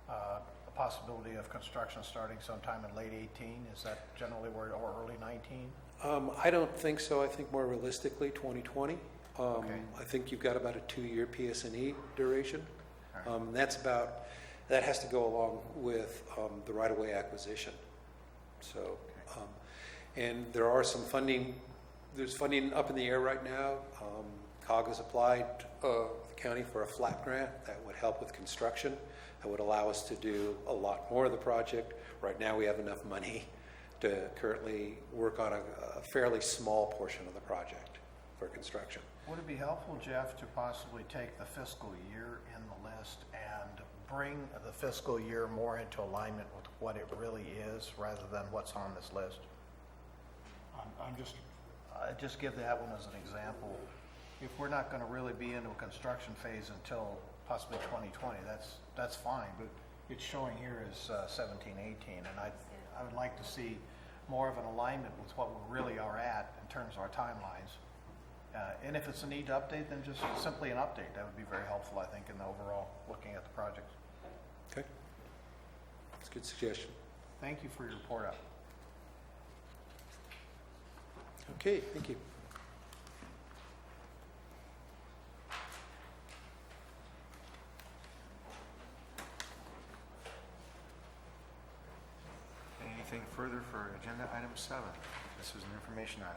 a possibility of construction starting sometime in late 18? Is that generally where, or early 19? I don't think so. I think more realistically, 2020. Okay. I think you've got about a 2-year PS&E duration. All right. That has to go along with the right-of-way acquisition. So, and there are some funding, there's funding up in the air right now. COG has applied the county for a flat grant that would help with construction, that would allow us to do a lot more of the project. Right now we have enough money to currently work on a fairly small portion of the project for construction. Would it be helpful, Jeff, to possibly take the fiscal year in the list and bring the fiscal year more into alignment with what it really is rather than what's on this list? I just give that one as an example. If we're not going to really be into a construction phase until possibly 2020, that's fine, but it's showing here as 17, 18, and I would like to see more of an alignment with what we really are at in terms of our timelines. And if it's a need to update, then just simply an update. That would be very helpful, I think, in the overall looking at the project. Okay. That's a good suggestion. Thank you for your report out. Okay, thank you. Anything further for agenda item 7? This is an information item.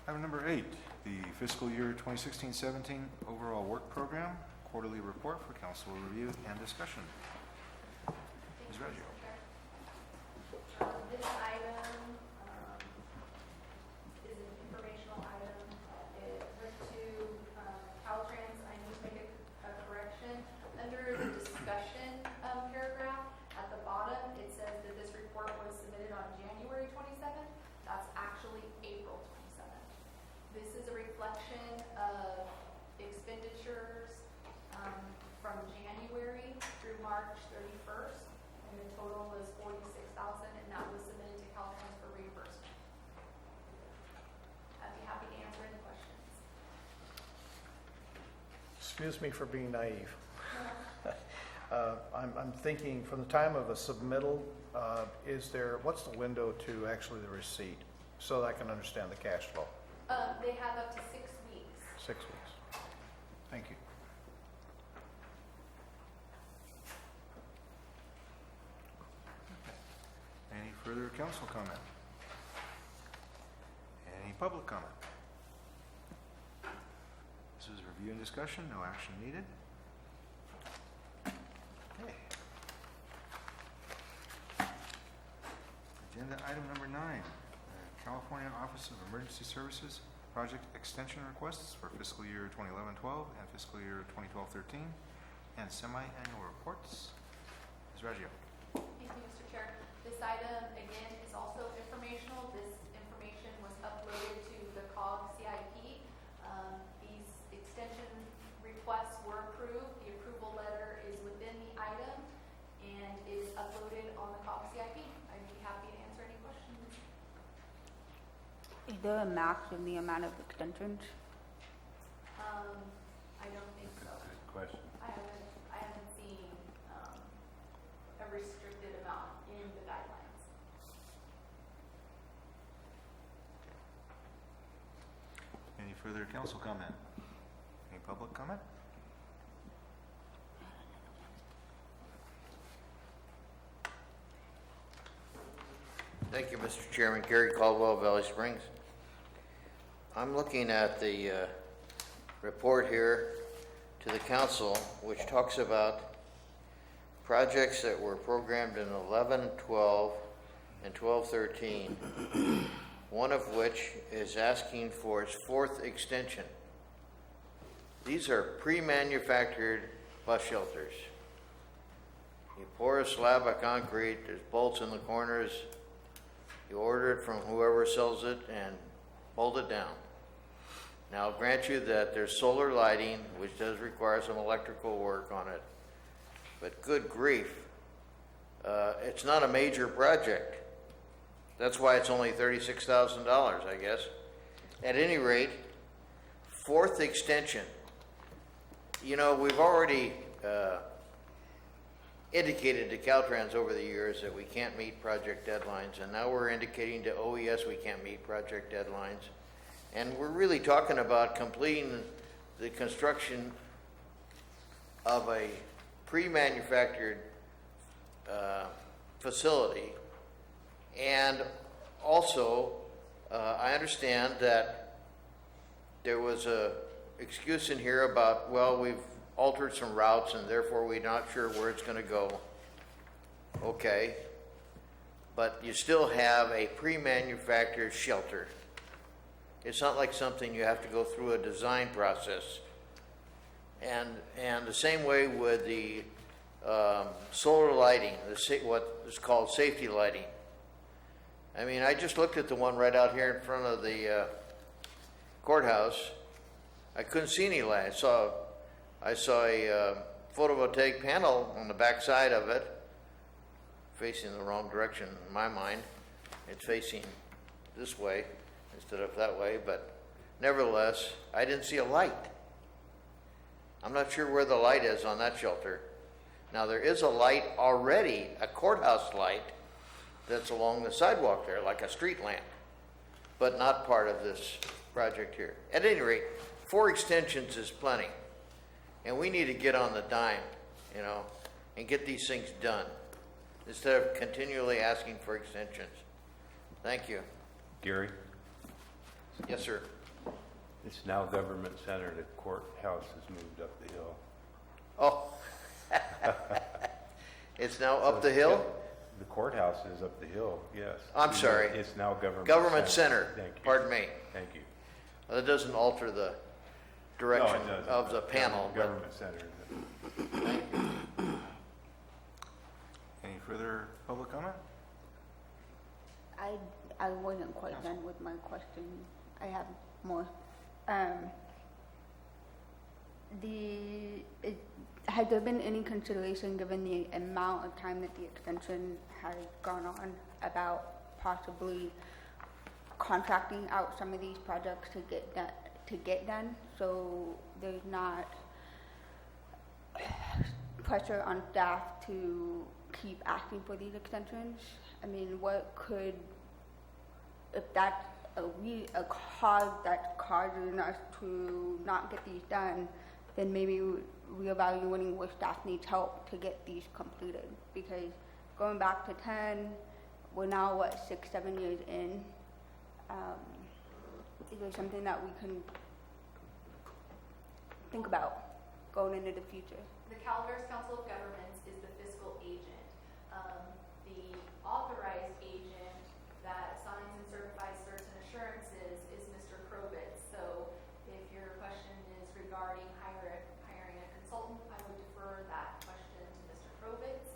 Item number 8, the fiscal year 2016-17 overall work program, quarterly report for council review and discussion. Ms. Reggio. This item is an informational item. It went to Caltrans. I need to make a correction. Under the discussion paragraph at the bottom, it says that this report was submitted on January 27th. That's actually April 27th. This is a reflection of expenditures from January through March 31st. And the total was $46,000, and that was submitted to Caltrans for reimbursement. I'd be happy to answer any questions. Excuse me for being naive. I'm thinking from the time of a submittal, what's the window to actually the receipt so that I can understand the cash flow? They have up to 6 weeks. 6 weeks. Thank you. Any further council comment? Any public comment? This is review and discussion, no action needed. Okay. Agenda item number 9, California Office of Emergency Services project extension requests for fiscal year 2011-12 and fiscal year 2012-13 and semi-annual reports. Ms. Reggio. Thank you, Mr. Chair. This item, again, is also informational. This information was uploaded to the COG CIP. These extension requests were approved. The approval letter is within the item and is uploaded on the COG CIP. I'd be happy to answer any questions. Is there a max in the amount of extensions? I don't think so. Good question. I haven't seen a restricted amount in the guidelines. Any further council comment? Any public comment? Thank you, Mr. Chairman. Gary Caldwell, Valley Springs. I'm looking at the report here to the council, which talks about projects that were programmed in 11, 12, and 1213, one of which is asking for its 4th extension. These are pre-manufactured bus shelters. You pour a slab of concrete, there's bolts in the corners, you order it from whoever sells it and bolt it down. Now, I'll grant you that there's solar lighting, which does require some electrical work on it, but good grief, it's not a major project. That's why it's only $36,000, I guess. At any rate, 4th extension. You know, we've already indicated to Caltrans over the years that we can't meet project deadlines, and now we're indicating to OES we can't meet project deadlines. And we're really talking about completing the construction of a pre-manufactured facility. And also, I understand that there was a excuse in here about, well, we've altered some routes and therefore we're not sure where it's going to go. Okay, but you still have a pre-manufactured shelter. It's not like something you have to go through a design process. And the same way with the solar lighting, what is called safety lighting. I mean, I just looked at the one right out here in front of the courthouse. I couldn't see any light. I saw a photovoltaic panel on the back side of it, facing the wrong direction in my mind. It's facing this way instead of that way, but nevertheless, I didn't see a light. I'm not sure where the light is on that shelter. Now, there is a light already, a courthouse light, that's along the sidewalk there, like a street lamp, but not part of this project here. At any rate, 4 extensions is plenty. And we need to get on the dime, you know, and get these things done instead of continually asking for extensions. Thank you. Gary, Yes, sir. it's now Government Center. The courthouse has moved up the hill. Oh. It's now up the hill? The courthouse is up the hill, yes. I'm sorry. It's now Government Government Center. Thank you. Pardon me. Thank you. That doesn't alter the direction No, it doesn't. of the panel. but- Government Center. Any further public comment? I wasn't quite done with my question. I have more. Has there been any consideration, given the amount of time that the extension has gone on, about possibly contracting out some of these projects to get done, so there's not pressure on staff to keep asking for these extensions? I mean, if that's a cause that's causing us to not get these done, then maybe reevaluating where staff needs help to get these completed. Because going back to 10, we're now, 6, 7 years in. Is there something that we can think about going into the future? The Calaveras Council of Governments is the fiscal agent. The authorized agent that signs and certifies certain assurances is Mr. Krobitz. So if your question is regarding hiring a consultant, I would defer that question to Mr. Krobitz.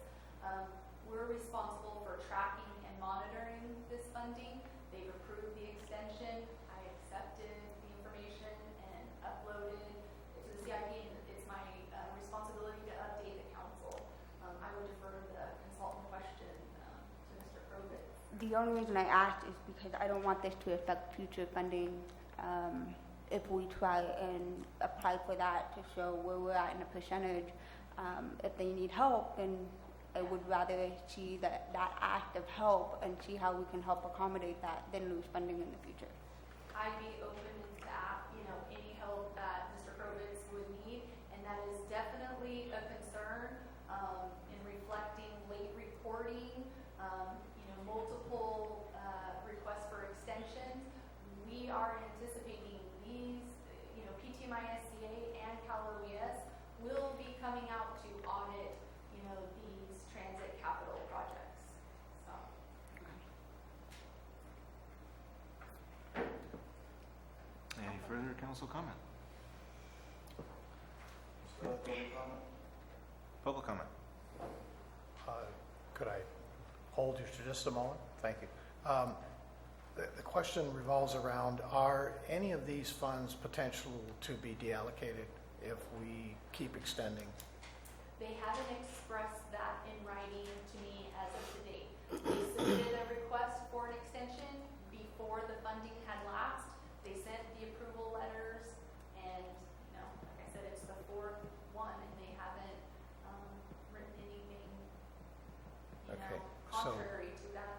We're responsible for tracking and monitoring this funding. They've approved the extension. I accepted the information and uploaded it to the CIP, and it's my responsibility to update the council. I would defer the consultant question to Mr. Krobitz. The only reason I asked is because I don't want this to affect future funding if we try and apply for that to show where we're at in a percentage. If they need help, then I would rather see that act of help and see how we can help accommodate that than lose funding in the future. I'd be open to that, any help that Mr. Krobitz would need, and that is definitely a concern in reflecting late reporting, multiple requests for extensions. We are anticipating these, PTMISCA and CalOES will be coming out to audit, these transit capital projects. So. further council comment? Public comment? Could I hold you for just a moment? Thank you. The question revolves around, are any of these funds potential to be deallocated if we keep extending? They haven't expressed that in writing to me as of today. They submitted a request for an extension before the funding had lapsed. They sent the approval letters, and, like I said, it's the fourth one, and they haven't written anything, Okay, so- contrary to that.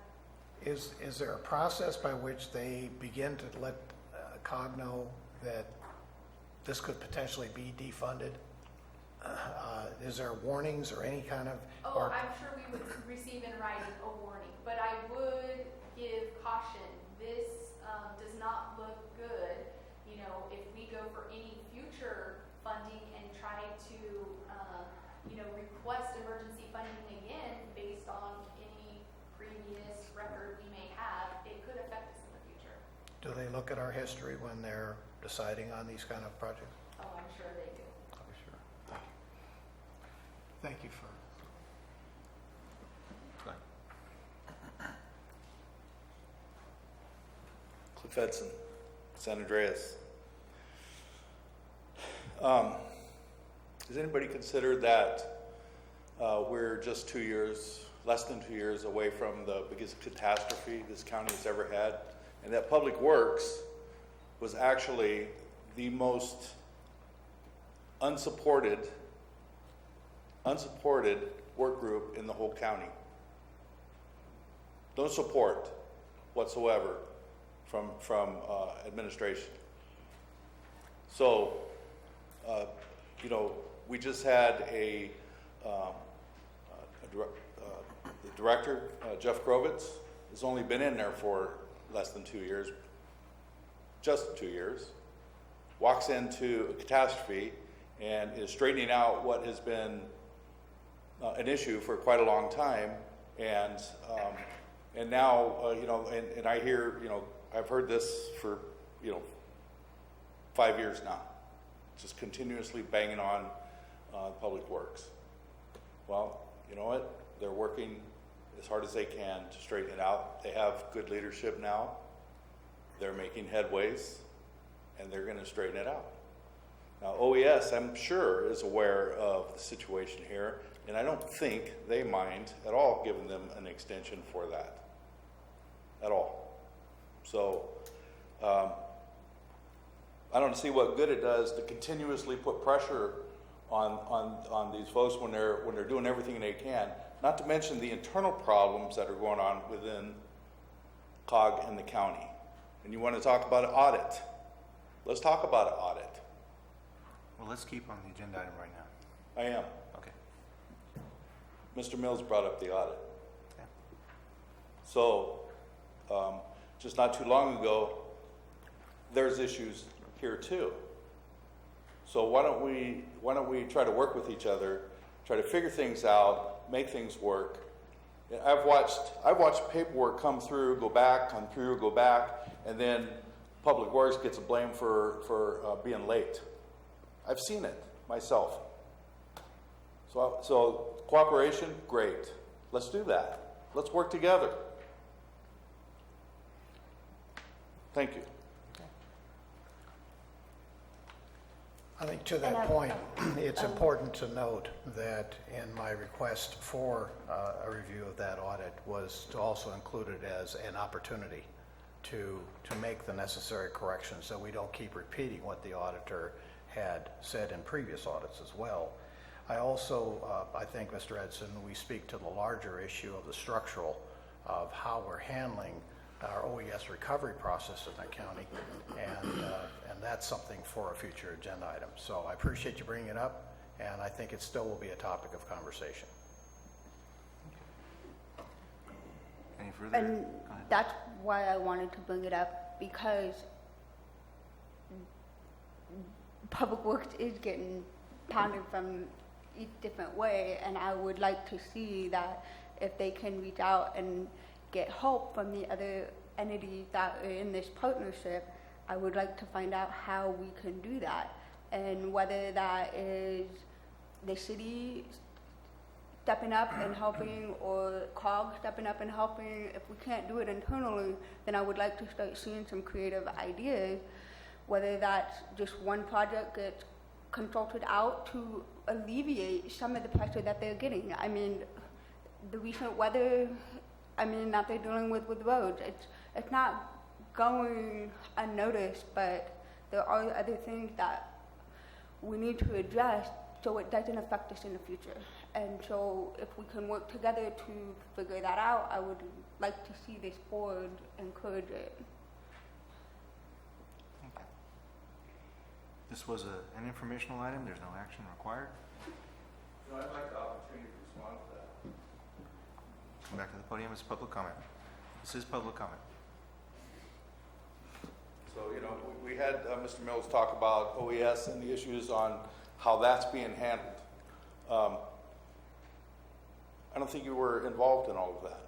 Is there a process by which they begin to let COG know that this could potentially be defunded? Is there warnings or any kind of? Oh, I'm sure we would receive in writing a warning, but I would give caution. This does not look good. If we go for any future funding and try to, request emergency funding again based on any previous record we may have, it could affect us in the future. Do they look at our history when they're deciding on these kind of projects? Oh, I'm sure they do. Oh, sure. Thank you for. Cliff Edson, San Andreas. Has anybody considered that we're just 2 years, less than 2 years away from the biggest catastrophe this county has ever had? And that Public Works was actually the most unsupported work group in the whole county. No support whatsoever from administration. So, we just had the director, Jeff Grovitz, has only been in there for less than 2 years, just 2 years, walks into a catastrophe and is straightening out what has been an issue for quite a long time, and now and I hear I've heard this for 5 years now, just continuously banging on Public Works. Well, you know what? They're working as hard as they can to straighten it out. They have good leadership now. They're making headways, and they're going to straighten it out. Now, OES, I'm sure, is aware of the situation here, and I don't think they mind at all giving them an extension for that. At all. So, I don't see what good it does to continuously put pressure on these folks when they're doing everything they can. Not to mention the internal problems that are going on within COG and the county. And you want to talk about an audit? Let's talk about an audit. Well, let's keep on the agenda item right now. I am. Okay. Mr. Mills brought up the audit. Okay. So, just not too long ago, there's issues here too. So why don't we try to work with each other, try to figure things out, make things work. I've watched paperwork come through, go back, and then Public Works gets a blame for being late. I've seen it myself. So cooperation, great. Let's do that. Let's work together. Thank you. I think to that point, it's important to note that in my request for a review of that audit was to also include it as an opportunity to make the necessary corrections so we don't keep repeating what the auditor had said in previous audits as well. I also, I think, Mr. Edson, we speak to the larger issue of the structural of how we're handling our OES recovery process in the county, and that's something for a future agenda item. So I appreciate you bringing it up, and I think it still will be a topic of conversation. Any further? And Go ahead. that's why I wanted to bring it up, because Public Works is getting pounded from each different way, and I would like to see that if they can reach out and get help from the other entities that are in this partnership, I would like to find out how we can do that, and whether that is the city stepping up and helping, or COG stepping up and helping. If we can't do it internally, then I would like to start seeing some creative ideas, whether that's just one project gets consulted out to alleviate some of the pressure that they're getting. I mean, the recent weather, that they're dealing with roads, it's not going unnoticed, but there are other things that we need to address so it doesn't affect us in the future. And so if we can work together to figure that out, I would like to see this board encourage it. Okay. This was an informational item. There's no action required. I'd like the opportunity to respond to that. Come back to the podium as public comment. This is public comment. So, we had Mr. Mills talk about OES and the issues on how that's being handled. I don't think you were involved in all of that.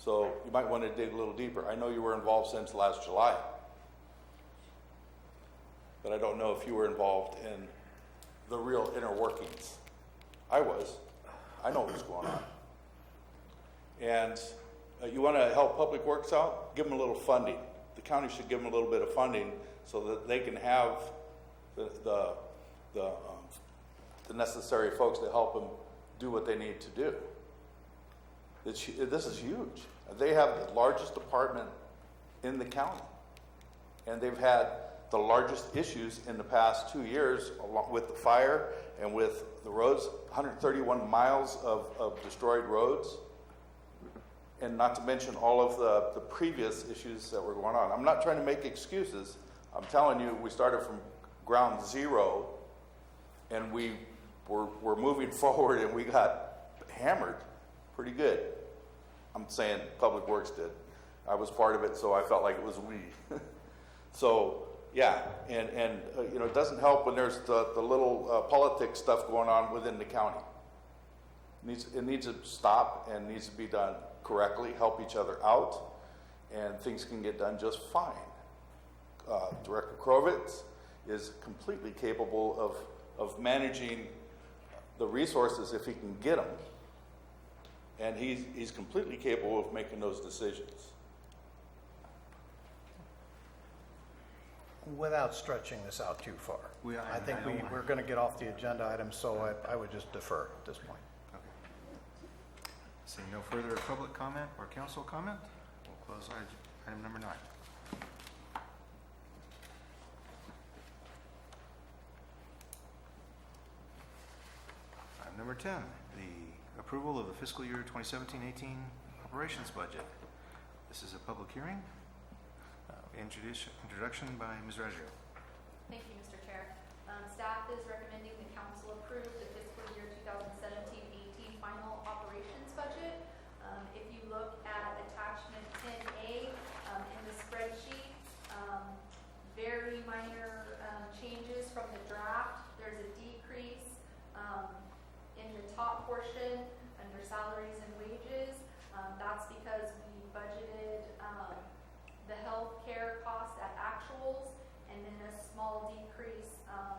So you might want to dig a little deeper. I know you were involved since last July, but I don't know if you were involved in the real inner workings. I was. I know what's going on. And you want to help Public Works out? Give them a little funding. The county should give them a little bit of funding so that they can have the necessary folks to help them do what they need to do. This is huge. They have the largest department in the county, and they've had the largest issues in the past 2 years, along with the fire and with the roads. 131 miles of destroyed roads, and not to mention all of the previous issues that were going on. I'm not trying to make excuses. I'm telling you, we started from ground zero, and we're moving forward, and we got hammered pretty good. I'm saying Public Works did. I was part of it, so I felt like it was we. So, yeah, and it doesn't help when there's the little politics stuff going on within the county. It needs to stop and needs to be done correctly, help each other out, and things can get done just fine. Director Krovitz is completely capable of managing the resources if he can get them, and he's completely capable of making those decisions. Without stretching this out too far. I think we're going to get off the agenda items, so I would just defer at this point. Okay. Seeing no further public comment or council comment, we'll close item number 9. Item number 10, the approval of the fiscal year 2017-18 operations budget. This is a public hearing. Introduction by Ms. Reggio. Thank you, Mr. Chair. Staff is recommending the council approve the fiscal year 2017-18 final operations budget. If you look at attachment 10A in the spreadsheet, very minor changes from the draft. There's a decrease in the top portion under salaries and wages. That's because we budgeted the health care costs at actuals, and then a small decrease, a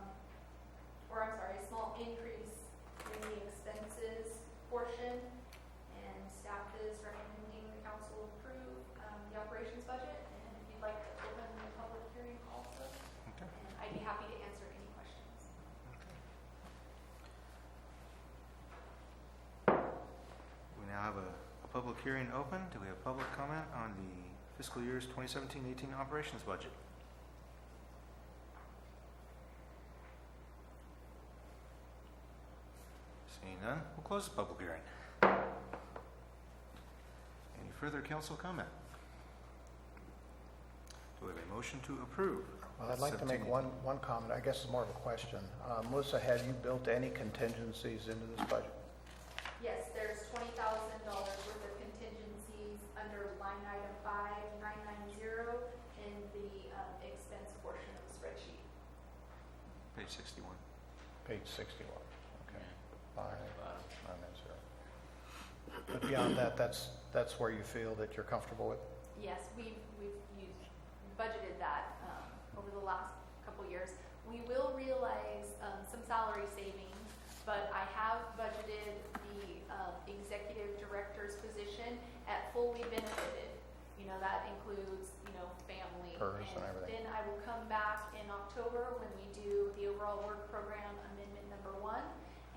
small increase in the expenses portion. And staff is recommending the council approve the operations budget. And if you'd like to open the public hearing also, Okay. and I'd be happy to answer any questions. We now have a public hearing open. Do we have public comment on the fiscal year's 2017-18 operations budget? Seeing none, we'll close the public hearing. Any further council comment? Do we have a motion to approve? Well, I'd like to make one comment. I guess it's more of a question. Melissa, have you built any contingencies into this budget? Yes, there's $20,000 worth of contingencies under line item 5990 in the expense portion of the spreadsheet. Page 61. Page 61. Okay. 5990. But beyond that, that's where you feel that you're comfortable with? Yes, we've budgeted that over the last couple years. We will realize some salary savings, but I have budgeted the executive director's position at fully benefited. You know, that includes, you know, family. PERS and everything. Then I will come back in October when we do the overall work program amendment number 1,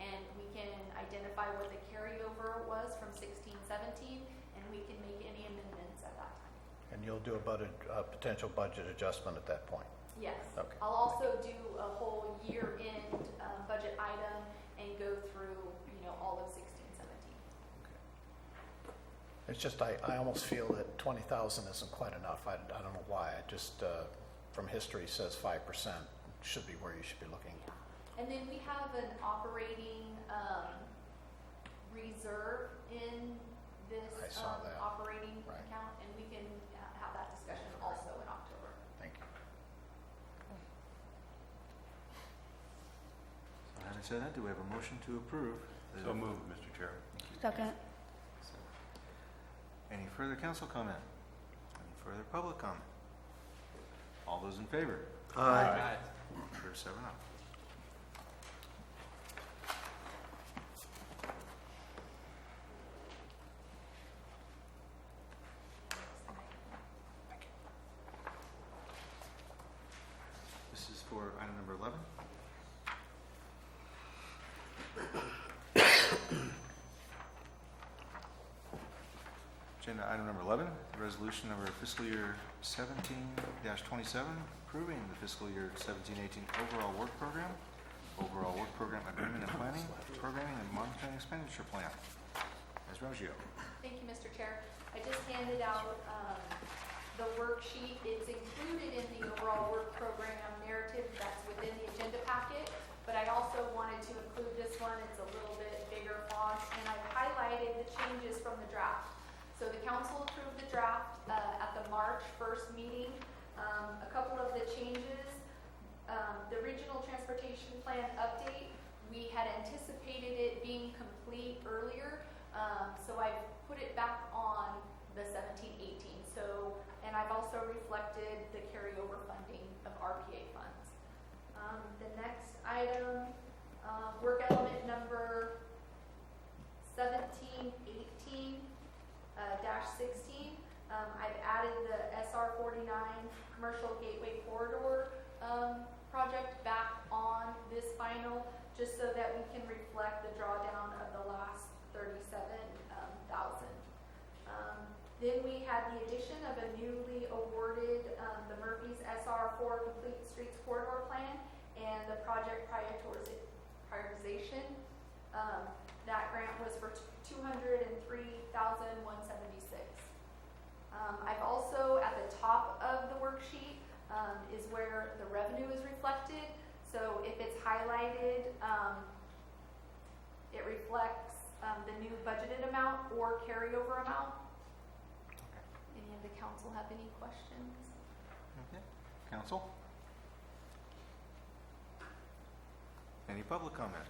and we can identify what the carryover was from 16-17, and we can make any amendments at that time. And you'll do a potential budget adjustment at that point? Yes. Okay. I'll also do a whole year-end budget item and go through, you know, all of 16-17. It's just, I almost feel that 20,000 isn't quite enough. I don't know why. I just, from history, says 5% should be where you should be looking. And then we have an operating reserve in this I saw that. operating Right. account, and we can have that discussion also in October. Thank you. So having said that, do we have a motion to approve? So moved, Mr. Chair. Second. Any further council comment? Any further public comment? All those in favor? Aye. Sure, 7-0. This is for item number 11. Agenda item number 11, resolution number fiscal year 17-27, approving the fiscal year 17-18 overall work program agreement and planning, programming and monitoring expenditure plan. Ms. Roggio. Thank you, Mr. Chair. I just handed out the worksheet. It's included in the overall work program narrative that's within the agenda packet, but I also wanted to include this one. It's a little bit bigger font, and I've highlighted the changes from the draft. So the council approved the draft at the March 1st meeting. A couple of the changes, the regional transportation plan update, we had anticipated it being complete earlier, so I put it back on the 17-18. So, and I've also reflected the carryover funding of RPA funds. The next item, work element number 17-18. -16, I've added the SR 49 Commercial Gateway Corridor project back on this final, just so that we can reflect the drawdown of the last 37,000. Then we had the addition of a newly awarded the Murphy's SR 4 Complete Streets Corridor Plan and the project prioritization. That grant was for $203,176. I've also, at the top of the worksheet, is where the revenue is reflected. So if it's highlighted, it reflects the new budgeted amount or carryover amount. Any of the council have any questions? Okay. Council? Any public comment?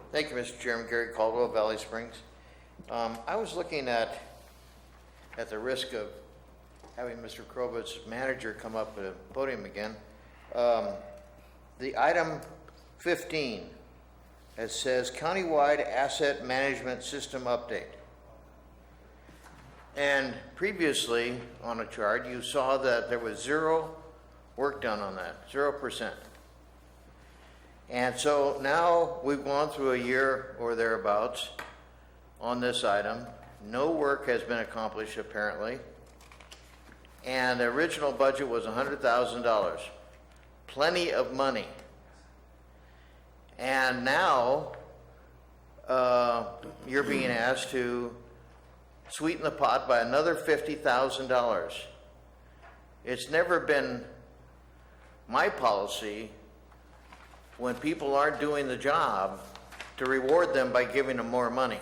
Thank you, Mr. Chairman. Gary Caldwell, Valley Springs. I was looking at the risk of having Mr. Krovitz's manager come up at the podium again. The item 15, it says countywide asset management system update. And previously on a chart, you saw that there was zero work done on that, 0%. And so now we've gone through a year or thereabouts on this item. No work has been accomplished apparently. And the original budget was $100,000. Plenty of money. And now you're being asked to sweeten the pot by another $50,000. It's never been my policy, when people aren't doing the job, to reward them by giving them more money.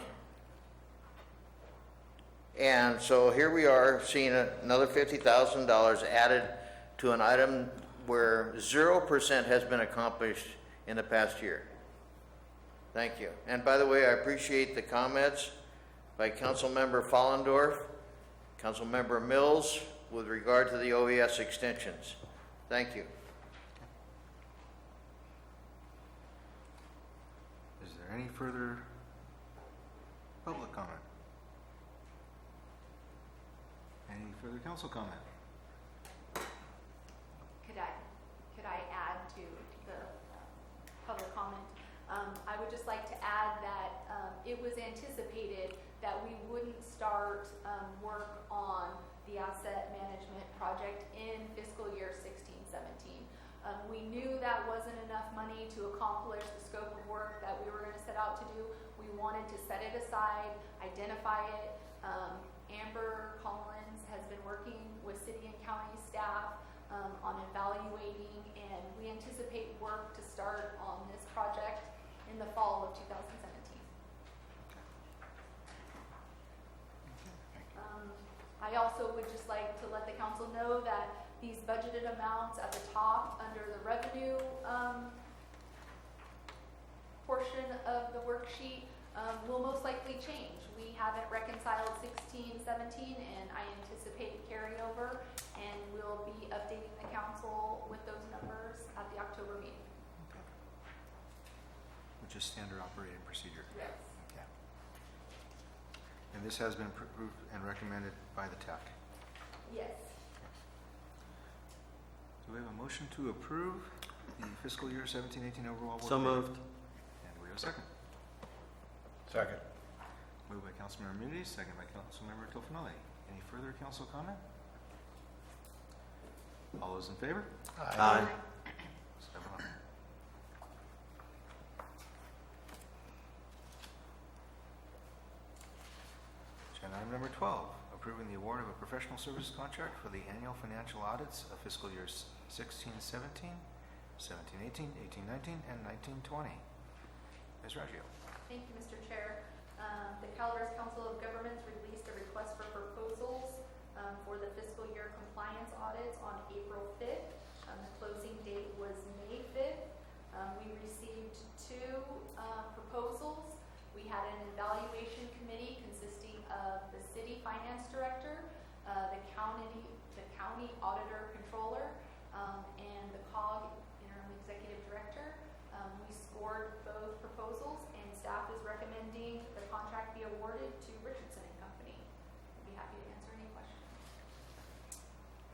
And so here we are seeing another $50,000 added to an item where 0% has been accomplished in the past year. Thank you. And by the way, I appreciate the comments by Councilmember Follendorf, Councilmember Mills, with regard to the OES extensions. Thank you. Is there any further public comment? Any further council comment? Could I add to the public comment? I would just like to add that it was anticipated that we wouldn't start work on the asset management project in fiscal year 16-17. We knew that wasn't enough money to accomplish the scope of work that we were going to set out to do. We wanted to set it aside, identify it. Amber Collins has been working with city and county staff on evaluating, and we anticipate work to start on this project in the fall of 2017. I also would just like to let the council know that these budgeted amounts at the top under the revenue portion of the worksheet will most likely change. We haven't reconciled 16-17, and I anticipate carryover, and we'll be updating the council with those numbers at the October meeting. Which is standard operating procedure. Yes. Okay. And this has been approved and recommended by the TAC. Yes. Do we have a motion to approve the fiscal year 17-18 overall? So moved. And we have a second. Second. Moved by Councilmember Muniz, second by Councilmember Tofinelli. Any further council comment? All those in favor? Aye. 7-0. Agenda item number 12, approving the award of a professional services contract for the annual financial audits of fiscal years 16-17, 17-18, 18-19, and 19-20. Ms. Raggio. Thank you, Mr. Chair. The Calaveras Council of Governments released a request for proposals for the fiscal year compliance audits on April 5th. The closing date was May 5th. We received two proposals. We had an evaluation committee consisting of the city finance director, the county auditor controller, and the COG interim executive director. We scored both proposals, and staff is recommending the contract be awarded to Richardson and Company. I'd be happy to answer any questions.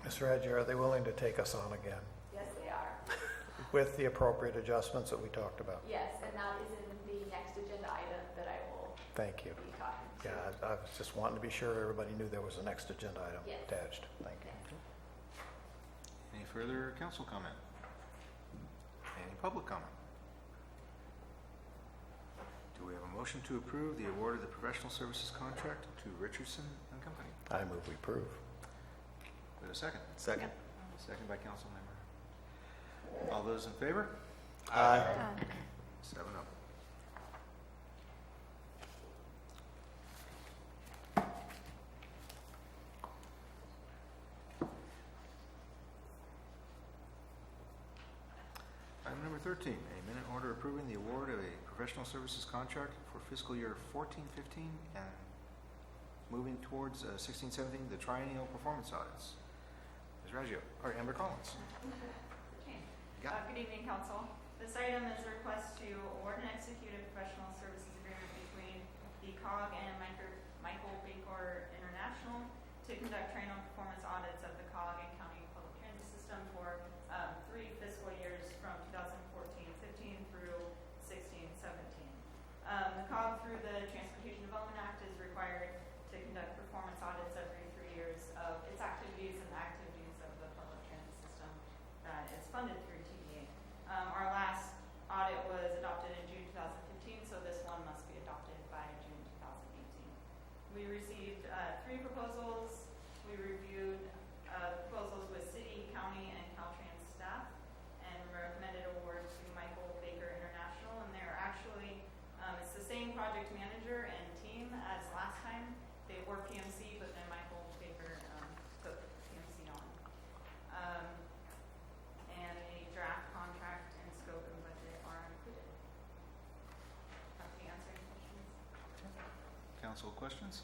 Mr. Hadji, are they willing to take us on again Yes, they are. with the appropriate adjustments that we talked about? Yes, and that is in the next agenda item that I will Thank you. be talking to. Yeah, I was just wanting to be sure everybody knew there was a next agenda item Yes. attached. Thank you. Any further council comment? Any public comment? Do we have a motion to approve the award of the professional services contract to Richardson and Company? I move we approve. We have a second. Second. Second by council member. All those in favor? Aye. 7-0. Item number 13, a minute order approving the award of a professional services contract for fiscal year 14-15 and moving towards 16-17, the triennial performance audits. Ms. Raggio, or Amber Collins. Good evening, Council. This item is a request to award and execute a professional services agreement between the COG and Michael Baker International to conduct triennial performance audits of the COG and County Public Transit System for 3 fiscal years from 2014-15 through 16-17. The COG, through the Transportation Development Act, is required to conduct performance audits every 3 years of its activities and the activities of the public transit system that is funded through TVA. Our last audit was adopted in June 2015, so this one must be adopted by June 2018. We received 3 proposals. We reviewed the proposals council questions?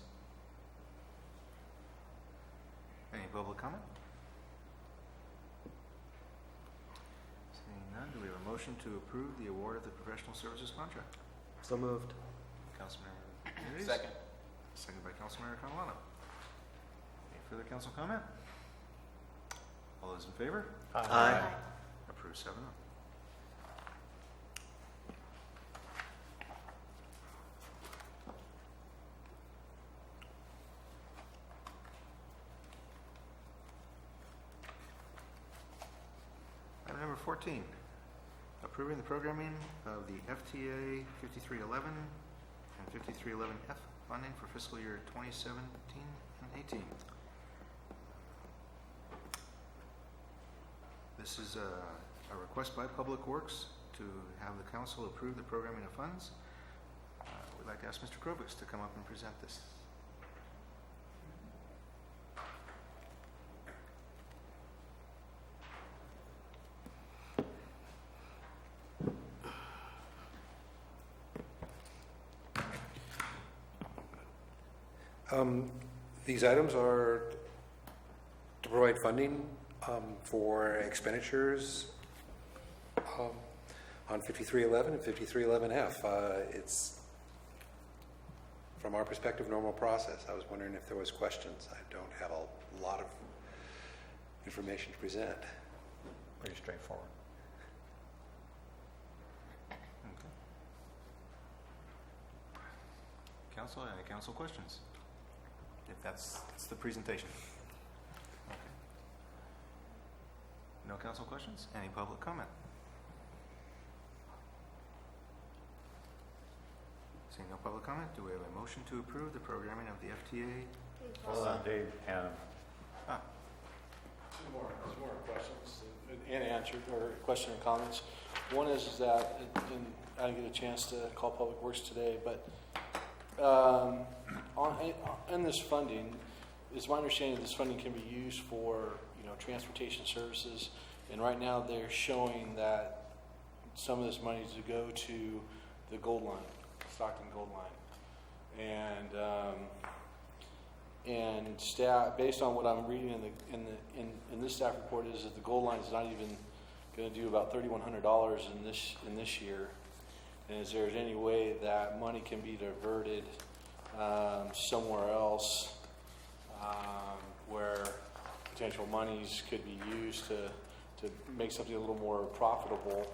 Any public comment? Seeing none, do we have a motion to approve the award of the professional services contract? So moved. Councilmember Hayes? Second. Second by Councilmember Catalano. Any further council comment? All those in favor? Aye. Approved 7-0. Item number 14, approving the programming of the FTA 5311 and 5311F funding for fiscal year 2017 and 18. This is a request by Public Works to have the council approve the programming of funds. We'd like to ask Mr. Krobus to come up and present this. These items are to provide funding for expenditures on 5311 and 5311F. It's, from our perspective, normal process. I was wondering if there was questions. I don't have a lot of information to present. Pretty straightforward. Okay. Council, any council questions? If that's the presentation. Okay. No council questions? Any public comment? Seeing no public comment, do we have a motion to approve the programming of the FTA? Hold on, Dave, Hannah. Two more questions and answered, or question and comments. One is that, and I didn't get a chance to call Public Works today, but in this funding, it's my understanding this funding can be used for, transportation services, and right now they're showing that some of this money is to go to the Gold Line, Stockton Gold Line, and staff, based on what I'm reading in this staff report, is that the Gold Line is not even going to do about $3,100 in this year. And is there any way that money can be diverted somewhere else where potential monies could be used to make something a little more profitable?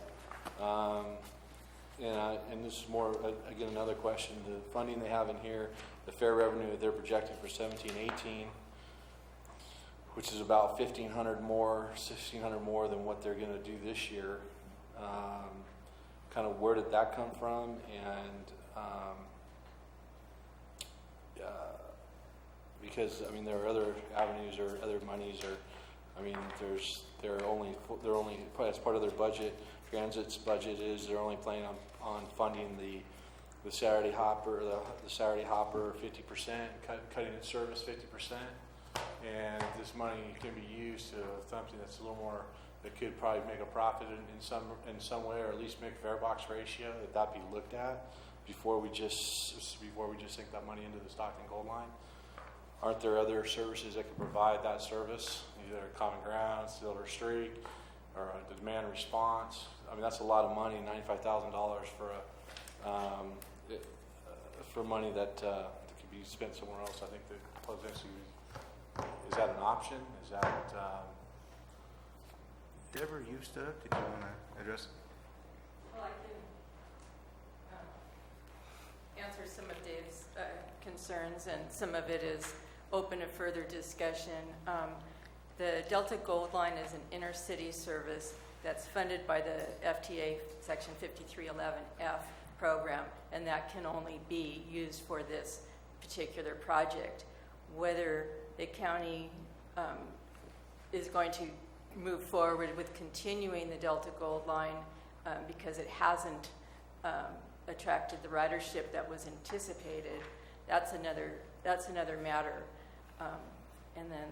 And this is more, again, another question. The funding they have in here, the fair revenue they're projecting for 17-18, which is about $1,500 more, $1,600 more than what they're going to do this year. Kind of where did that come from? And because there are other avenues or other monies, or they're only as part of their budget. Transit's budget is they're only planning on funding the Saturday hopper, the Saturday hopper 50%, cutting its service 50%, and this money can be used to something that's a little more, that could probably make a profit in some way, or at least make fare box ratio, that be looked at before we just sink that money into the Stockton Gold Line. Aren't there other services that could provide that service, either Common Ground, Silver Streak, or the demand response? That's a lot of money, $95,000 for money that could be spent somewhere else. I think is that an option? Is that Deborah, you stood up. Did you want to address? Well, I can answer some of Dave's concerns, and some of it is open to further discussion. The Delta Gold Line is an intercity service that's funded by the FTA Section 5311F program, and that can only be used for this particular project. Whether the county is going to move forward with continuing the Delta Gold Line because it hasn't attracted the ridership that was anticipated, that's another matter. And then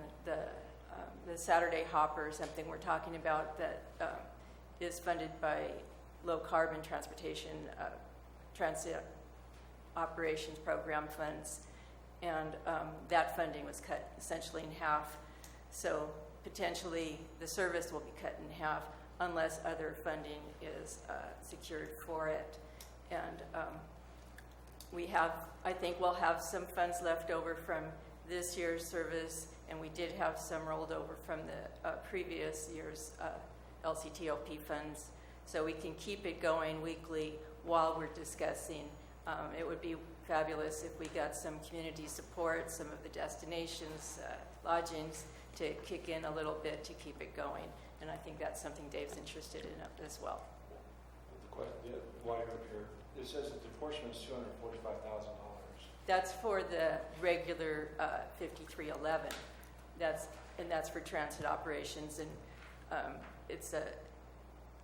the Saturday hopper is something we're talking about that is funded by low carbon transportation transit operations program funds, and that funding was cut essentially in half. So potentially the service will be cut in half unless other funding is secured for it. And I think we'll have some funds left over from this year's service, and we did have some rolled over from the previous year's LCTOP funds. So we can keep it going weekly while we're discussing. It would be fabulous if we got some community support, some of the destinations, lodgings, to kick in a little bit to keep it going. And I think that's something Dave's interested in as well. The question, why up here, it says that the portion is $245,000. That's for the regular 5311. That's for transit operations, and it's a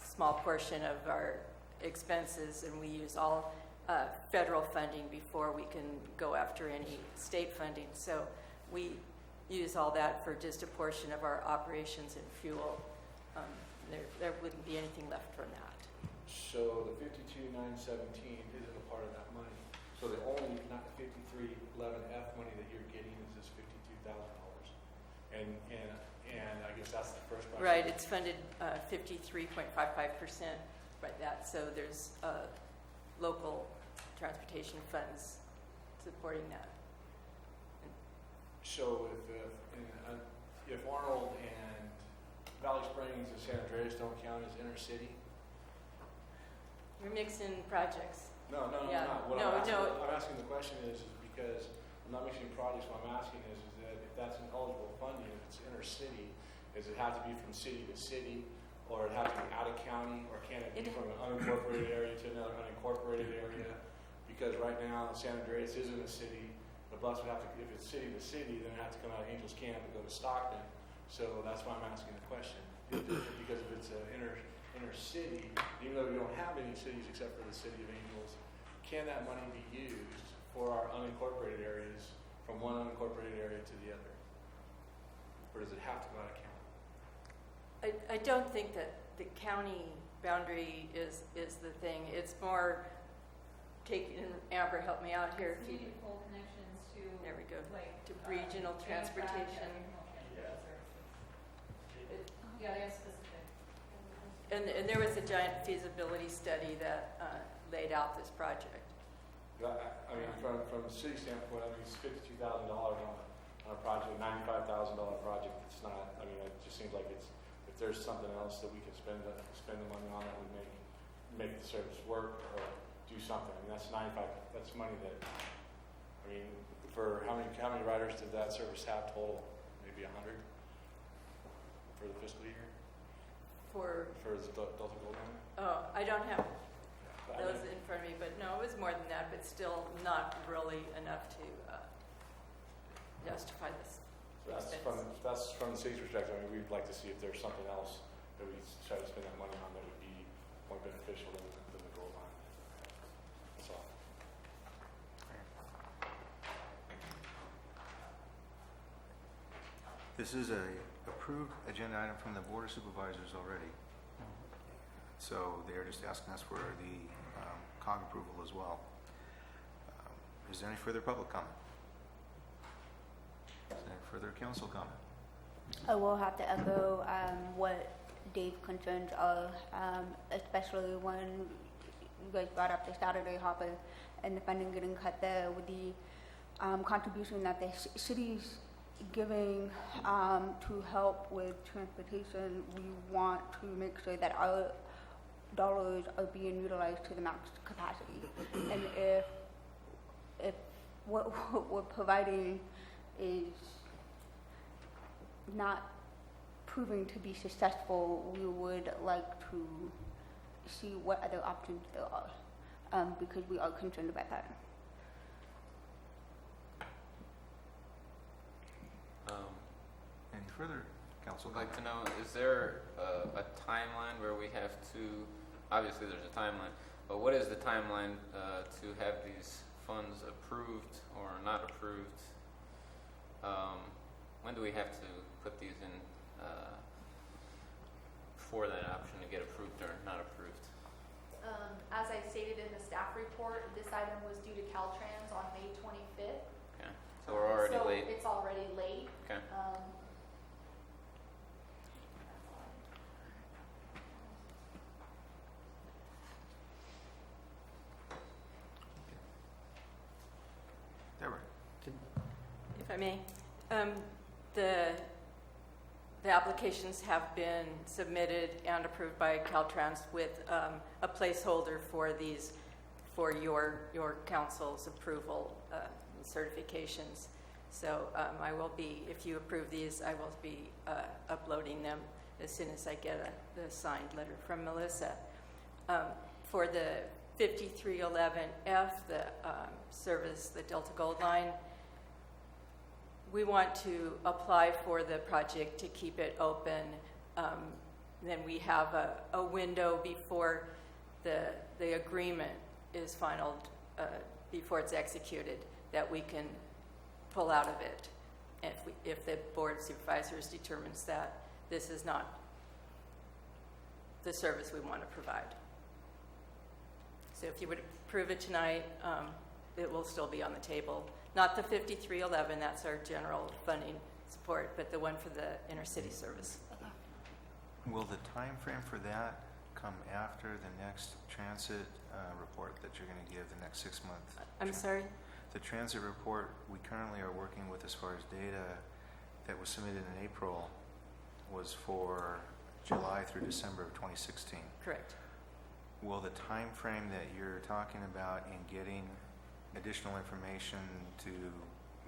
small portion of our expenses, and we use all federal funding before we can go after any state funding. So we use all that for just a portion of our operations and fuel. There wouldn't be anything left from that. So the 52,917 isn't a part of that money. So the only, not the 5311F money that you're getting is this $52,000. And I guess that's the first project. Right, it's funded 53.55%, right, that. So there's local transportation funds supporting that. So if Arnold and Valley Springs and San Andreas don't count as inner city? You're mixing projects. No, Yeah. I'm not. No. I'm asking the question is because I'm not mixing projects. What I'm asking is that if that's an eligible funding, if it's inner city, does it have to be from city to city, or it have to be out of county, or can it be from an unincorporated area to another unincorporated area? Because right now, San Andreas isn't a city. The bus would have to, if it's city to city, then it has to come out of Angels Camp and go to Stockton. So that's why I'm asking the question. Because if it's an inner city, even though we don't have any cities except for the city of Angels, can that money be used for our unincorporated areas from one unincorporated area to the other? Or does it have to go out of county? I don't think that the county boundary is the thing. It's more and Amber, help me out here. You need full connections to. There we go. Like to regional transportation. Yeah, they have specific. And there was a giant feasibility study that laid out this project. I mean, from a city standpoint, I mean, it's $52,000 on a project, a $95,000 project. It's not. I mean, it just seems like it's. If there's something else that we can spend the money on that would make the service work or do something. I mean, that's 95. That's money that. I mean, for how many riders did that service have total? Maybe 100 for the fiscal year. For the Delta Gold Line. Oh, I don't have those in front of me, but no, it was more than that, but still not really enough to justify this. So that's from the city's perspective. I mean, we'd like to see if there's something else that we try to spend that money on that would be more beneficial than the Gold Line. That's all. This is a approved agenda item from the Board of Supervisors already. So they're just asking us for the COG approval as well. Is there any further public comment? Is there any further council comment? I will have to echo what Dave's concerns are, especially when you guys brought up the Saturday hopper and the funding getting cut there with the contribution that the city's giving to help with transportation. We want to make sure that our dollars are being utilized to the max capacity. And if what we're providing is not proving to be successful, we would like to see what other options there are, because we are concerned about that. Any further council I'd like to comment? know, is there a timeline where we have to, obviously there's a timeline, but what is the timeline to have these funds approved or not approved? When do we have to put these in for that option to get approved or not approved? As I stated in the staff report, this item was due to Caltrans on May 25th. Okay, So we're already So late. it's already late. Okay. Deborah? If I may, the applications have been submitted and approved by Caltrans with a placeholder for these, for your council's approval and certifications. So I will be, if you approve these, I will be uploading them as soon as I get the signed letter from Melissa. For the 5311F, the service, the Delta Gold Line, we want to apply for the project to keep it open. Then we have a window before the agreement is final, before it's executed, that we can pull out of it if the Board of Supervisors determines that this is not the service we want to provide. So if you would approve it tonight, it will still be on the table. Not the 5311, that's our general funding support, but the one for the intercity service. Will the time frame for that come after the next transit report that you're going to give the next 6 months? I'm sorry? The transit report we currently are working with as far as data that was submitted in April was for July through December of 2016. Correct. Will the time frame that you're talking about in getting additional information to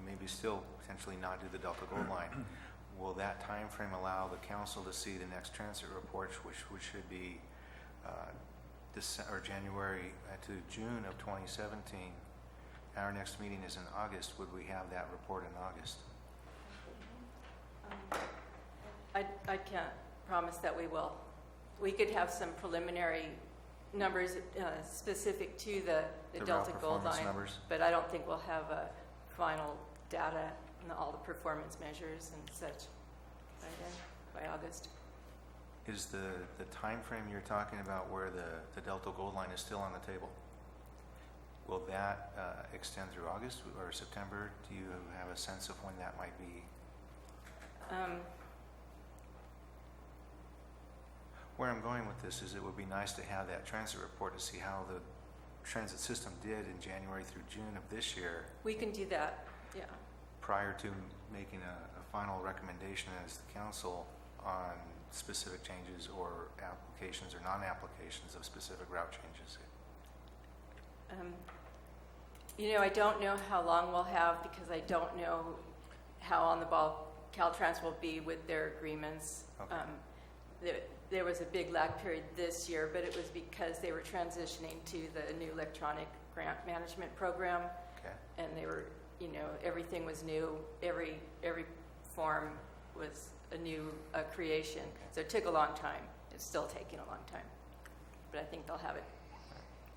maybe still potentially not do the Delta Gold Line, will that time frame allow the council to see the next transit report, which should be January to June of 2017? Our next meeting is in August. Would we have that report in August? I can't promise that we will. We could have some preliminary numbers specific to the The Delta rail Gold performance Line, numbers? but I don't think we'll have final data and all the performance measures and such by then, by August. Is the time frame you're talking about where the Delta Gold Line is still on the table? Will that extend through August or September? Do you have a sense of when that might be? Where I'm going with this is it would be nice to have that transit report to see how the transit system did in January through June of this year We can do that, yeah. prior to making a final recommendation as the council on specific changes or applications or non-applications of specific route changes. I don't know how long we'll have because I don't know how on the ball Caltrans will be with their agreements. Okay. There was a big lag period this year, but it was because they were transitioning to the new electronic grant management program. Okay. And they were, everything was new. Every form was a new creation. So it took a long time. It's still taking a long time. But I think they'll have it.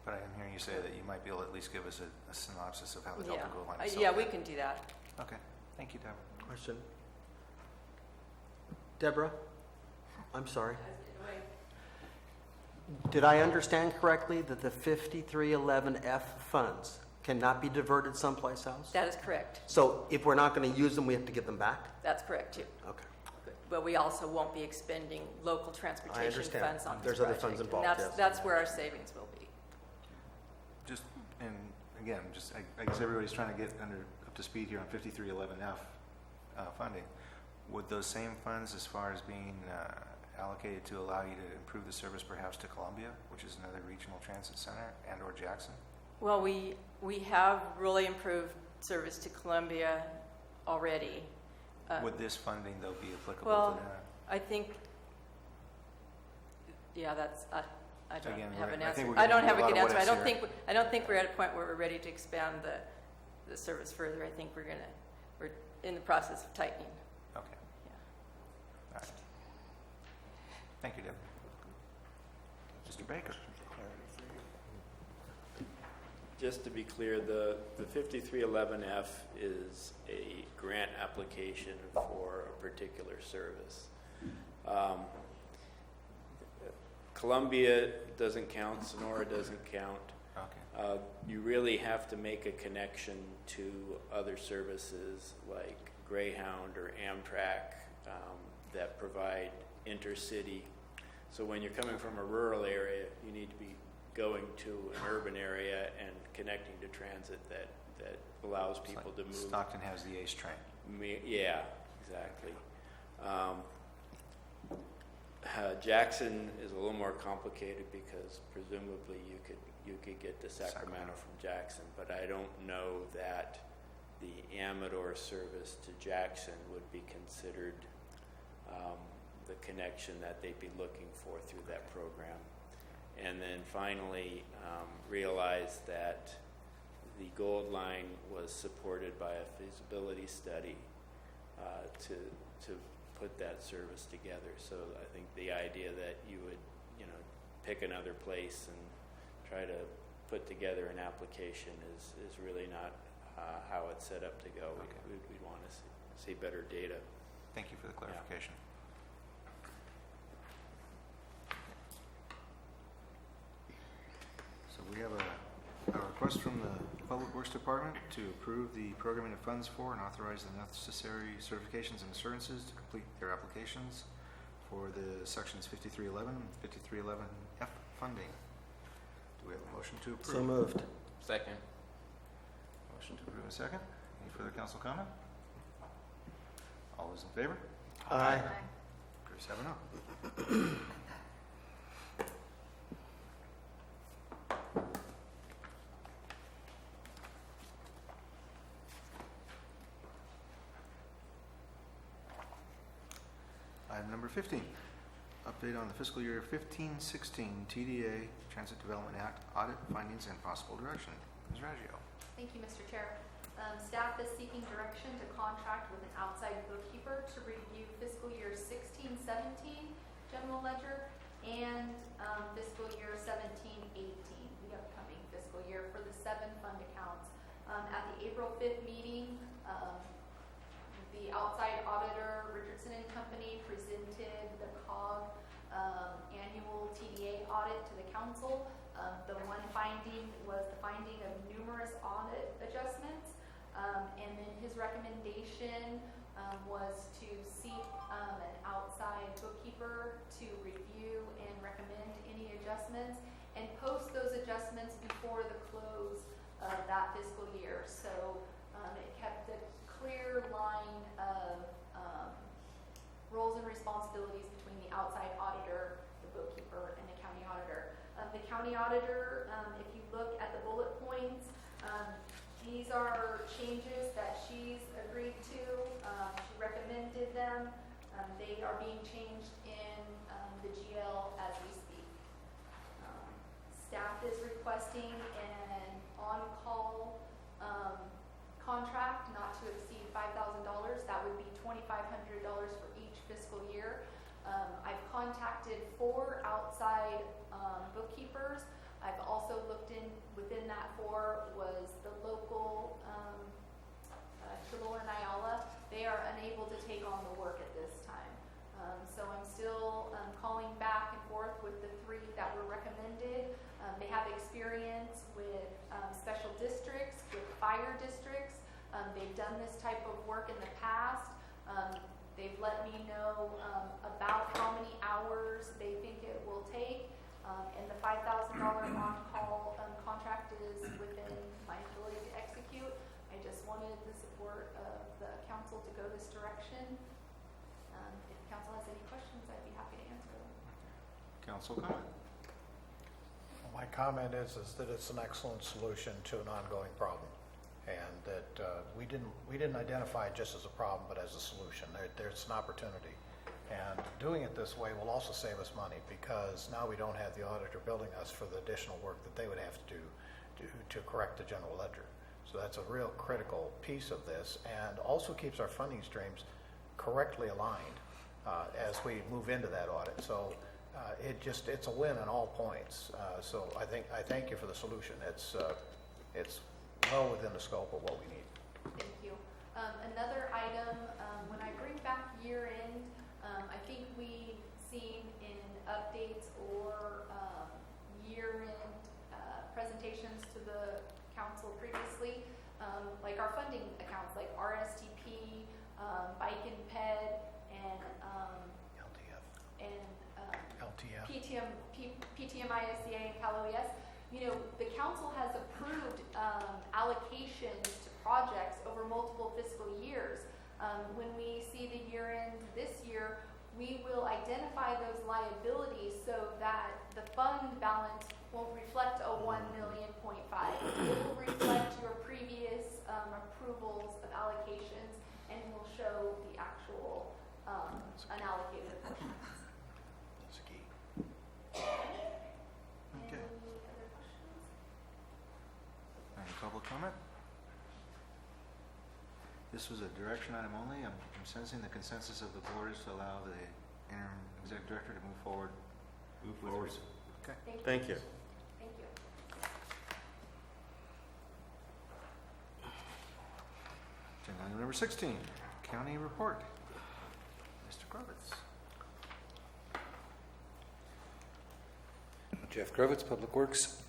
But I'm hearing you say that you might be able to at least give us a synopsis of how the Delta Gold Line is. Yeah, we can do that. Okay. Thank you, Deborah. Question? Deborah? I'm sorry. Did I understand correctly that the 5311F funds cannot be diverted someplace else? That is correct. So if we're not going to use them, we have to give them back? That's correct, too. Okay. But we also won't be expending local transportation understand. funds on this There's other project. funds involved, And yes. that's where our savings will be. Just, and again, I guess everybody's trying to get up to speed here on 5311F funding. Would those same funds, as far as being allocated to allow you to improve the service perhaps to Columbia, which is another regional transit center, and or Jackson? Well, we have really improved service to Columbia already. Would this funding, though, be applicable Well, to that? I think, yeah, that's, I don't Again, have we're- an I answer. think we're I don't getting have a a lot good of what answer. ifs here. I don't think we're at a point where we're ready to expand the service further. I think we're in the process of tightening. Okay. Yeah. All right. Thank you, Deb. Mr. Baker? Just to be clear, the 5311F is a grant application for a particular service. Columbia doesn't count, Sonora doesn't count. Okay. You really have to make a connection to other services like Greyhound or Amtrak that provide intercity. So when you're coming from a rural area, you need to be going to an urban area and connecting to transit that allows people to move. Stockton has the ACE train. Yeah, exactly. Jackson is a little more complicated because presumably you could get to Sacramento from Jackson, but I don't know that the Amador service to Jackson would be considered the connection that they'd be looking for through that program. And then finally, realize that the Gold Line was supported by a feasibility study to put that service together. So I think the idea that you would, pick another place and try to put together an application is really not how it's set up to go. Okay. We'd want to see better data. Thank you for the clarification. So we have a request from the Public Works Department to approve the programming of funds for and authorize the necessary certifications and assurances to complete their applications for the sections 5311 and 5311F funding. Do we have a motion to approve? So moved. Second. Motion to approve in a second. Any further council comment? All those in favor? Aye. Approved 7-0. Item number 15, update on the fiscal year 15-16 TDA Transit Development Act audit findings and possible direction. Ms. Raggio. Thank you, Mr. Chair. Staff is seeking direction to contract with an outside bookkeeper to review fiscal year 16-17 general ledger and fiscal year 17-18, the upcoming fiscal year, for the 7 fund accounts. At the April 5th meeting, the outside auditor, Richardson and Company, presented the COG annual TDA audit to the council. The one finding was the finding of numerous audit adjustments, and then his recommendation was to seek an outside bookkeeper to review and recommend any adjustments and post those adjustments before the close of that fiscal year. So it kept a clear line of roles and responsibilities between the outside auditor, the bookkeeper, and the county auditor. The county auditor, if you look at the bullet points, these are changes that she's agreed to. She recommended them. They are being changed in the GL as we speak. Staff is requesting an on-call contract not to exceed $5,000. That would be $2,500 for each fiscal year. I've contacted 4 outside bookkeepers. I've also looked in within that 4 was the local Tribble and Ayala. They are unable to take on the work at this time. So I'm still calling back and forth with the 3 that were recommended. They have experience with special districts, with fire districts. They've done this type of work in the past. They've let me know about how many hours they think it will take. And the $5,000 on-call contract is within my ability to execute. I just wanted the support of the council to go this direction. If council has any questions, I'd be happy to answer them. Council comment? Well, my comment is that it's an excellent solution to an ongoing problem, and that we didn't identify it just as a problem, but as a solution. There's an opportunity. And doing it this way will also save us money, because now we don't have the auditor billing us for the additional work that they would have to do to correct the general ledger. So that's a real critical piece of this, and also keeps our funding streams correctly aligned as we move into that audit. So it's a win on all points. So I thank you for the solution. It's well within the scope of what we need. Thank you. Another item, when I bring back year end, I think we've seen in updates or year-end presentations presentations to the council previously, like our funding accounts, like RSTP, Bike and Ped, and LTF. PTM ISCA and CalOES. You know, the council has approved allocations to projects over multiple fiscal years. When we see the year end this year, we will identify those liabilities so that the fund balance won't reflect a 1.5 million. It will reflect your previous approvals of allocations and will show the actual unallocated portions. That's key. Okay. Any other questions? Any public comment? This was a direction item only. I'm sensing the consensus of the board is to allow the interim executive director to move forward. Move forward. Okay. Thank you. Thank you. Agenda item number 16, county report. Mr. Kravitz. Jeff Grovitz, Public Works.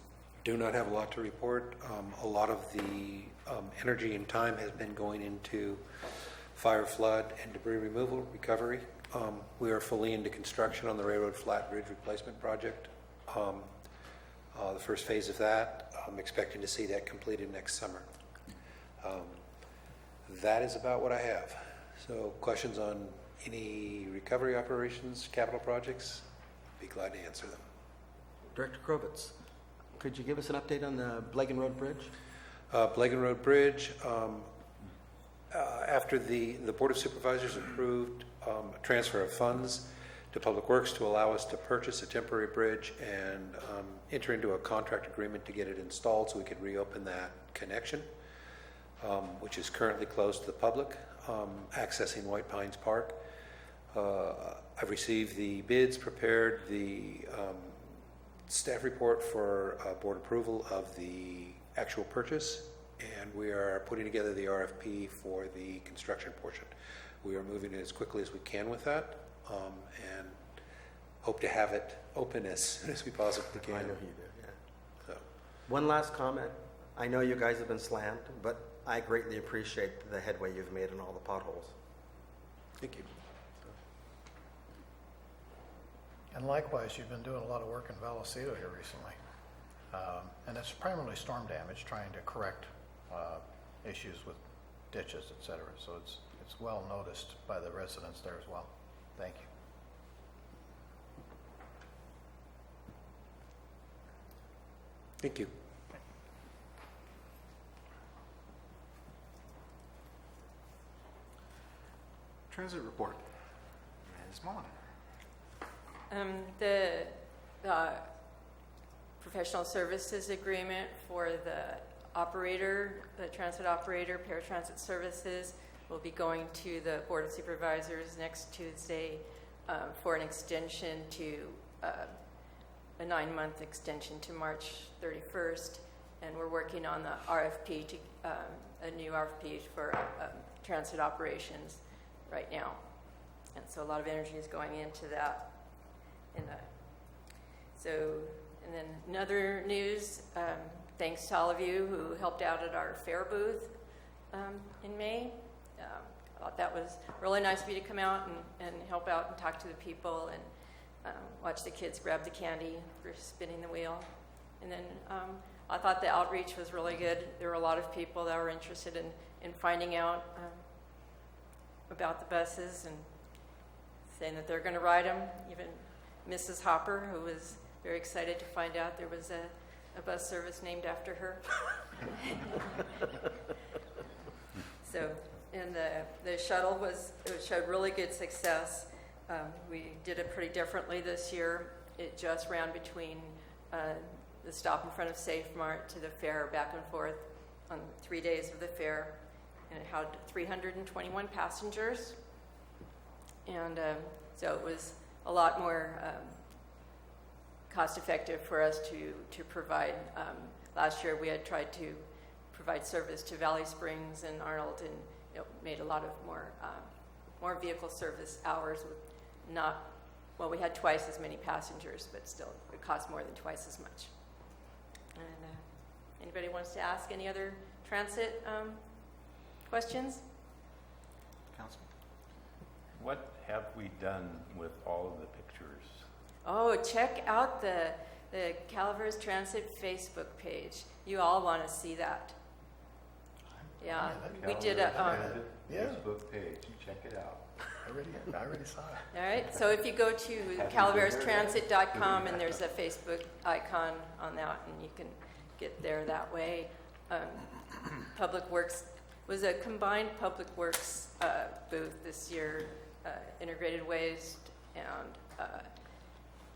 Do not have a lot to report. A lot of the energy and time has been going into fire, flood, and debris removal recovery. We are fully into construction on the Railroad Flat Bridge Replacement Project. The first phase of that, I'm expecting to see that completed next summer. That is about what I have. So questions on any recovery operations, capital projects, be glad to answer them. Director Krovitz, could you give us an update on the Blagan Road Bridge? Blagan Road Bridge, after the Board of Supervisors approved a transfer of funds to Public Works to allow us to purchase a temporary bridge and enter into a contract agreement to get it installed so we could reopen that connection, which is currently closed to the public, accessing White Pines Park. I've received the bids, prepared the staff report for board approval of the actual purchase, and we are putting together the RFP for the construction portion. We are moving as quickly as we can with that, and hope to have it open as soon as we possibly can. I know you do, yeah. So, One last comment. I know you guys have been slammed, but I greatly appreciate the headway you've made in all the potholes. thank you. And likewise, you've been doing a lot of work in Vallecito here recently. And it's primarily storm damage, trying to correct issues with ditches, et cetera. So it's well noticed by the residents there as well. Thank you. Thank you. Transit report. Ms. Mullen. The professional services agreement for the operator, the transit operator, paratransit services, will be going to the Board of Supervisors next Tuesday for an extension to a 9-month extension to March 31st. And we're working on the RFP, a new RFP for transit operations right now. And so a lot of energy is going into that. And then another news, thanks to all of you who helped out at our fair booth in May. I thought that was really nice of you to come out and help out and talk to the people and watch the kids grab the candy for spinning the wheel. And then I thought the outreach was really good. There were a lot of people that were interested in finding out about the buses and saying that they're going to ride them. Even Mrs. Hopper, who was very excited to find out there was a bus service named after her. So, and the shuttle showed really good success. We did it pretty differently this year. It just ran between the stop in front of Safe Mart to the fair, back and forth on 3 days of the fair, and it had 321 passengers. And so it was a lot more cost-effective for us to provide. Last year we had tried to provide service to Valley Springs and Arnold, and made a lot of more vehicle service hours with we had twice as many passengers, but still it cost more than twice as much. And Anybody wants to ask any other transit questions? Councilman? What have we done with all of the pictures? Oh, check out the Calaveras Transit Facebook page. You all want to see that. Yeah, we did a, Transit Yeah. Facebook page, check it out. I already saw it. all right, so if you go to calaverastransit.com and there's a Facebook icon on that and you can get there that way. Public Works was a combined Public Works booth this year, integrated waste and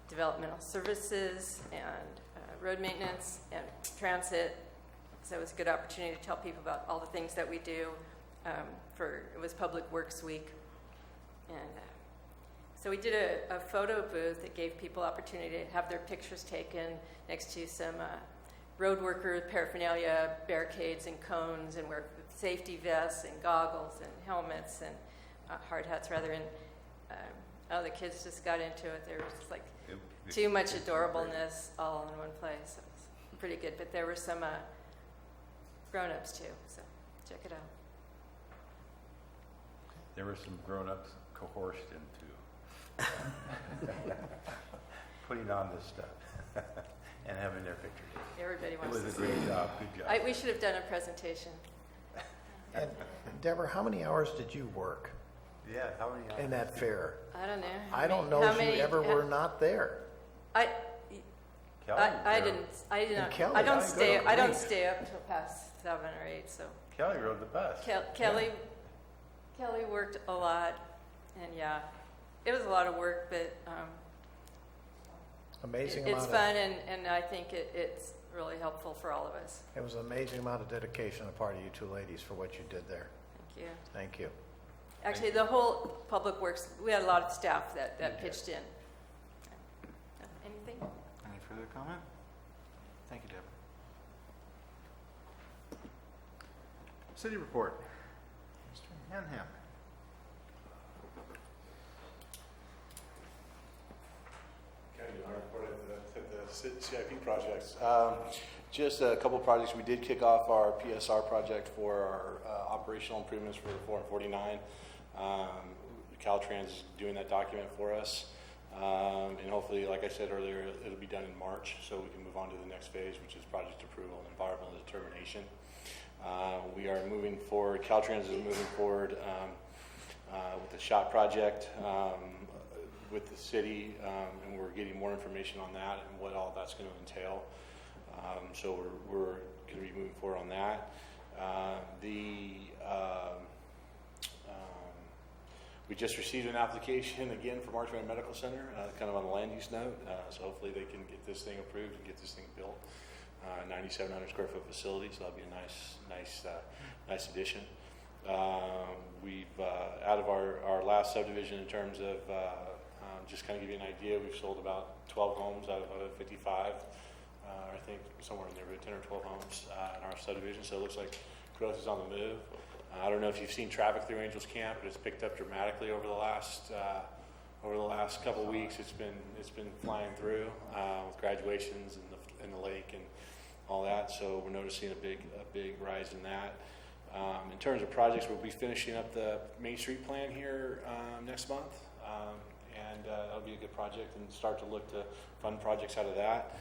developmental services and road maintenance and transit. So it was a good opportunity to tell people about all the things that we do. It was Public Works Week. And so we did a photo booth that gave people opportunity to have their pictures taken next to some road worker paraphernalia, barricades and cones, and wear safety vests and goggles and helmets and hard hats rather. And the kids just got into it. There was just like too much adorableness all in one place. So it was pretty good. But there were some grown-ups too, so check it out. There were some grown-ups coerced into putting on this stuff and having their pictures. Everybody It wants was to a see great it. job, good job. We should have done a presentation. And Deborah, how many hours did you work Yeah, how many hours? in that fair? I don't know. I don't know How if you many- ever were not there. I Kelly I rode- didn't. I And didn't. Kelly, I don't I stay. go I don't late. stay up till past 7 or 8. So Kelly rode the bus. Kelly worked a lot, and yeah, it was a lot of work, but Amazing it's amount fun, and I think it's really helpful for all of us. It was an amazing amount of dedication on the part of you two ladies for what you did there. Thank you. Thank you. Actually, the whole Public Works, we had a lot of staff that pitched in. Anything? Any further comment? Thank you, Deborah. City report. Mr. Hanham. Okay, I reported the CIP projects. Just a couple projects. We did kick off our PSR project for our operational improvements for the 4 and 49. Caltrans is doing that document for us. And hopefully, like I said earlier, it'll be done in March, so we can move on to the next phase, which is project approval and environmental determination. We are moving forward. Caltrans is moving forward with the SHOT project with the city, and we're getting more information on that and what all that's going to entail. So we're going to be moving forward on that. We just received an application again for Marchbank Medical Center, kind of on a land use note. So hopefully they can get this thing approved and get this thing built. 9,700 square foot facility, so that'll be a nice addition. We've out of our last subdivision in terms of just kind of give you an idea, we've sold about 12 homes out of 55. I think somewhere in there, 10 or 12 homes in our subdivision. So it looks like growth is on the move. I don't know if you've seen traffic through Angels Camp, but it's picked up dramatically over the last couple of weeks. It's been flying through with graduations in the lake and all that. So we're noticing a big rise in that. In terms of projects, we'll be finishing up the Main Street plan here next month, and that'll be a good project and start to look to fund projects out of that.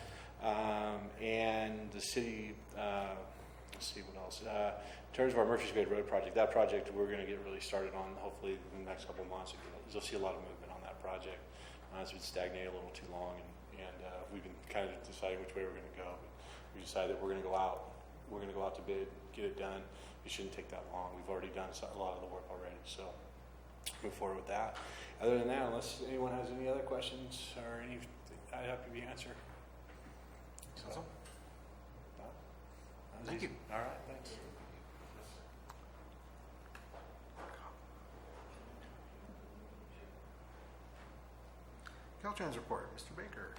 And the city, let's see what else. In terms of our Murphy's Road project, that project we're going to get really started on hopefully in the next couple of months. You'll see a lot of movement on that project. It's been stagnated a little too long, and we've been kind of deciding which way we're going to go. But we decided that we're going to go out. We're going to go out to bid, get it done. It shouldn't take that long. We've already done a lot of the work already, so move forward with that. Other than that, unless anyone has any other questions or anything I'd have to be answered. So, Thank you. All right, thanks. Caltrans report, Mr. Baker.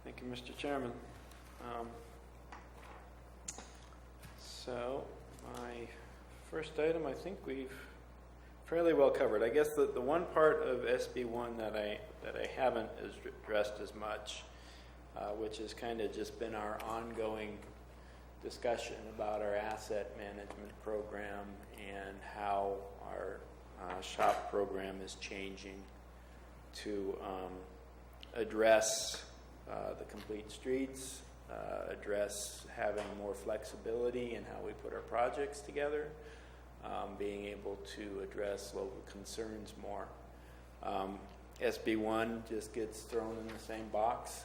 Thank you, Mr. Chairman. So my first item, I think we've fairly well covered. I guess the one part of SB1 that I haven't addressed as much, which has kind of just been our ongoing discussion about our asset management program and how our shop program is changing to address the complete streets, address having more flexibility in how we put our projects together, being able to address local concerns more. SB1 just gets thrown in the same box.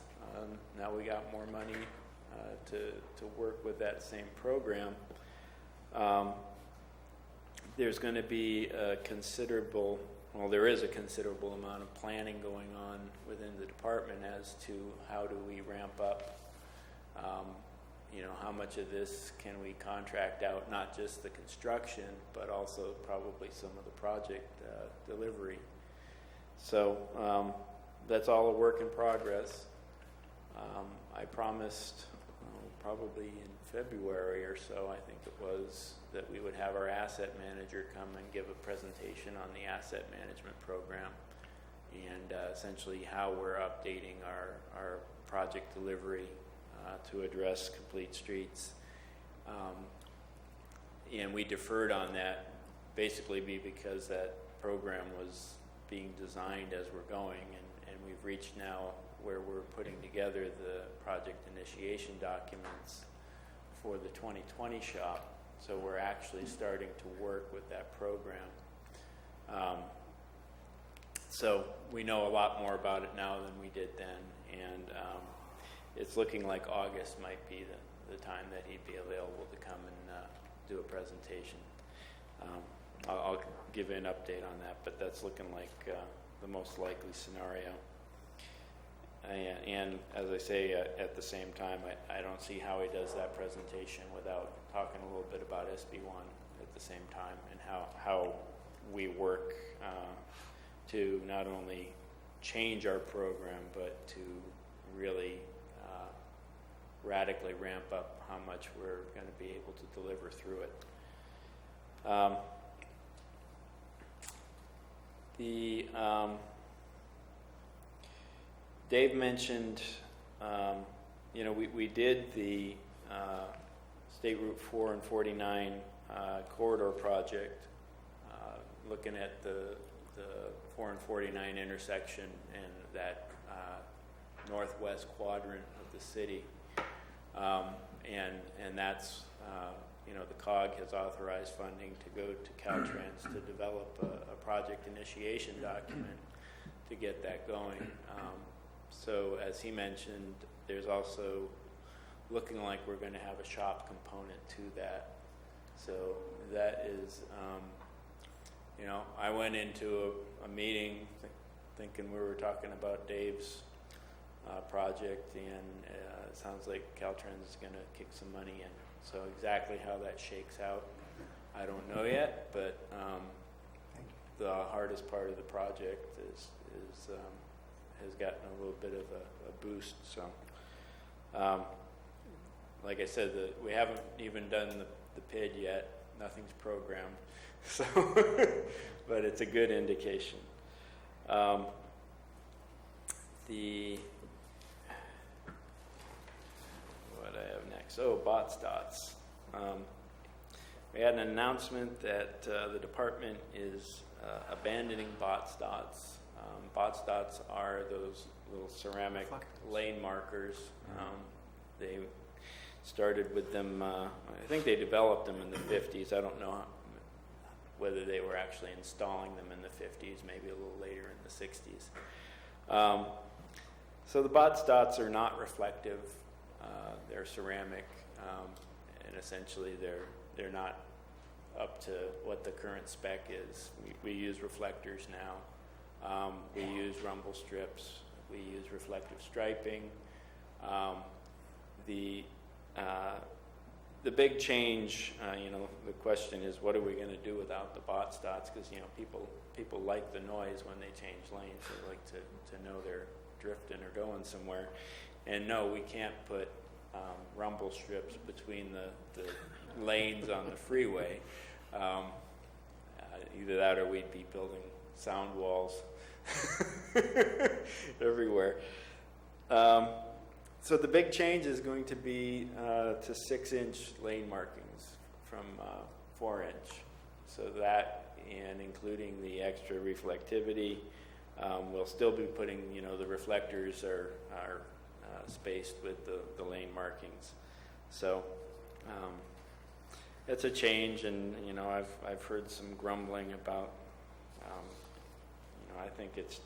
Now we got more money to work with that same program. There's going to be there is a considerable amount of planning going on within the department as to how do we ramp up, how much of this can we contract out, not just the construction, but also probably some of the project delivery. So that's all a work in progress. I promised probably in February or so, I think it was, that we would have our asset manager come and give a presentation on the asset management program and essentially how we're updating our project delivery to address complete streets. And we deferred on that basically because that program was being designed as we're going, and we've reached now where we're putting together the project initiation documents for the 2020 shop. So we're actually starting to work with that program. So we know a lot more about it now than we did then, and it's looking like August might be the time that he'd be available to come and do a presentation. I'll give you an update on that, but that's looking like the most likely scenario. And as I say, at the same time, I don't see how he does that presentation without talking a little bit about SB1 at the same time, and how we work to not only change our program, but to really radically ramp up how much we're going to be able to deliver through it. Dave mentioned, we did the State Route 4 and 49 corridor project, looking at the 4 and 49 intersection and that northwest quadrant of the city. And that's, the COG has authorized funding to go to Caltrans to develop a project initiation document to get that going. So as he mentioned, there's also looking like we're going to have a shop component to that. So that is, I went into a meeting thinking we were talking about Dave's project, and it sounds like Caltrans is going to kick some money in. So exactly how that shakes out, I don't know yet, but the hardest part of the project is has gotten a little bit of a boost. So, like I said, we haven't even done the PID yet. Nothing's programmed, so but it's a good indication. What I have next? Bot stots. We had an announcement that the department is abandoning bot stots. Bot stots are those little ceramic lane markers. They started with them, I think they developed them in the 50s. I don't know whether they were actually installing them in the 50s, maybe a little later in the 60s. So the bot stots are not reflective. They're ceramic, and essentially they're not up to what the current spec is. We use reflectors now. We use rumble strips. We use reflective striping. The big change, the question is, what are we going to do without the bot stots? Because people like the noise when they change lanes. They like to know they're drifting or going somewhere. And no, we can't put rumble strips between the lanes on the freeway. Either that or we'd be building sound walls everywhere. So the big change is going to be to 6-inch lane markings from 4-inch. So that, and including the extra reflectivity, we'll still be putting, the reflectors are spaced with the lane markings. So it's a change, and I've heard some grumbling about. I think it's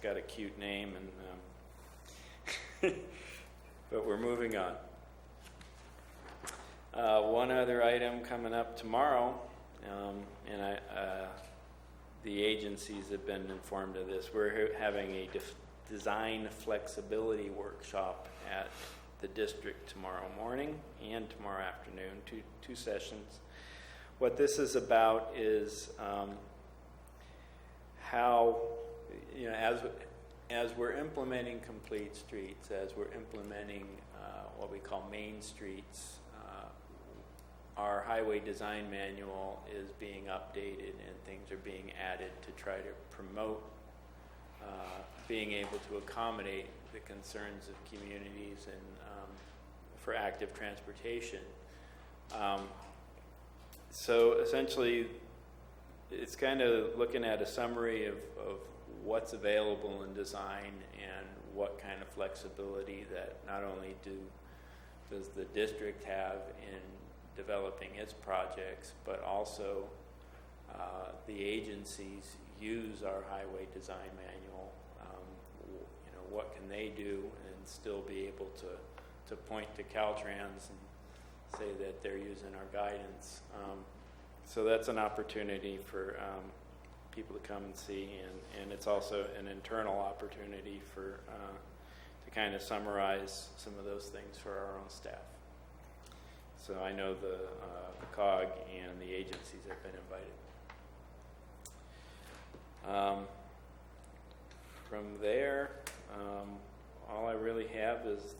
got a cute name, and but we're moving on. One other item coming up tomorrow, and the agencies have been informed of this. We're having a design flexibility workshop at the district tomorrow morning and tomorrow afternoon, two sessions. What this is about is how, as we're implementing complete streets, as we're implementing what we call main streets, our highway design manual is being updated and things are being added to try to promote being able to accommodate the concerns of communities and for active transportation. So essentially, it's kind of looking at a summary of what's available in design and what kind of flexibility that not only does the district have in developing its projects, but also the agencies use our highway design manual. What can they do and still be able to point to Caltrans and say that they're using our guidance. So that's an opportunity for people to come and see, and it's also an internal opportunity for to kind of summarize some of those things for our own staff. So I know the COG and the agencies have been invited. From there, all I really have is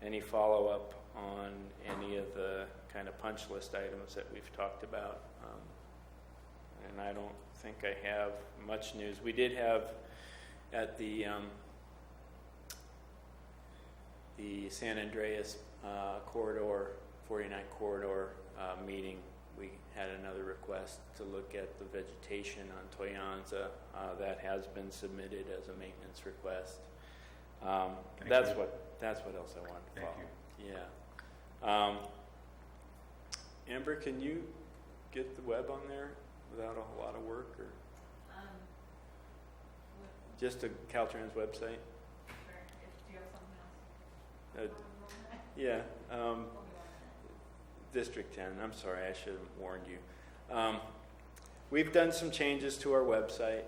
any follow-up on any of the kind of punch list items that we've talked about. And I don't think I have much news. We did have at the San Andreas corridor, 49 corridor meeting, we had another request to look at the vegetation on Toyanza. That has been submitted as a maintenance request. That's what else I wanted to follow. Yeah. Amber, can you get the web on there without a whole lot of work, or just a Caltrans website? Sure. Do you have something else? Yeah. District 10. I'm sorry, I should have warned you. We've done some changes to our website.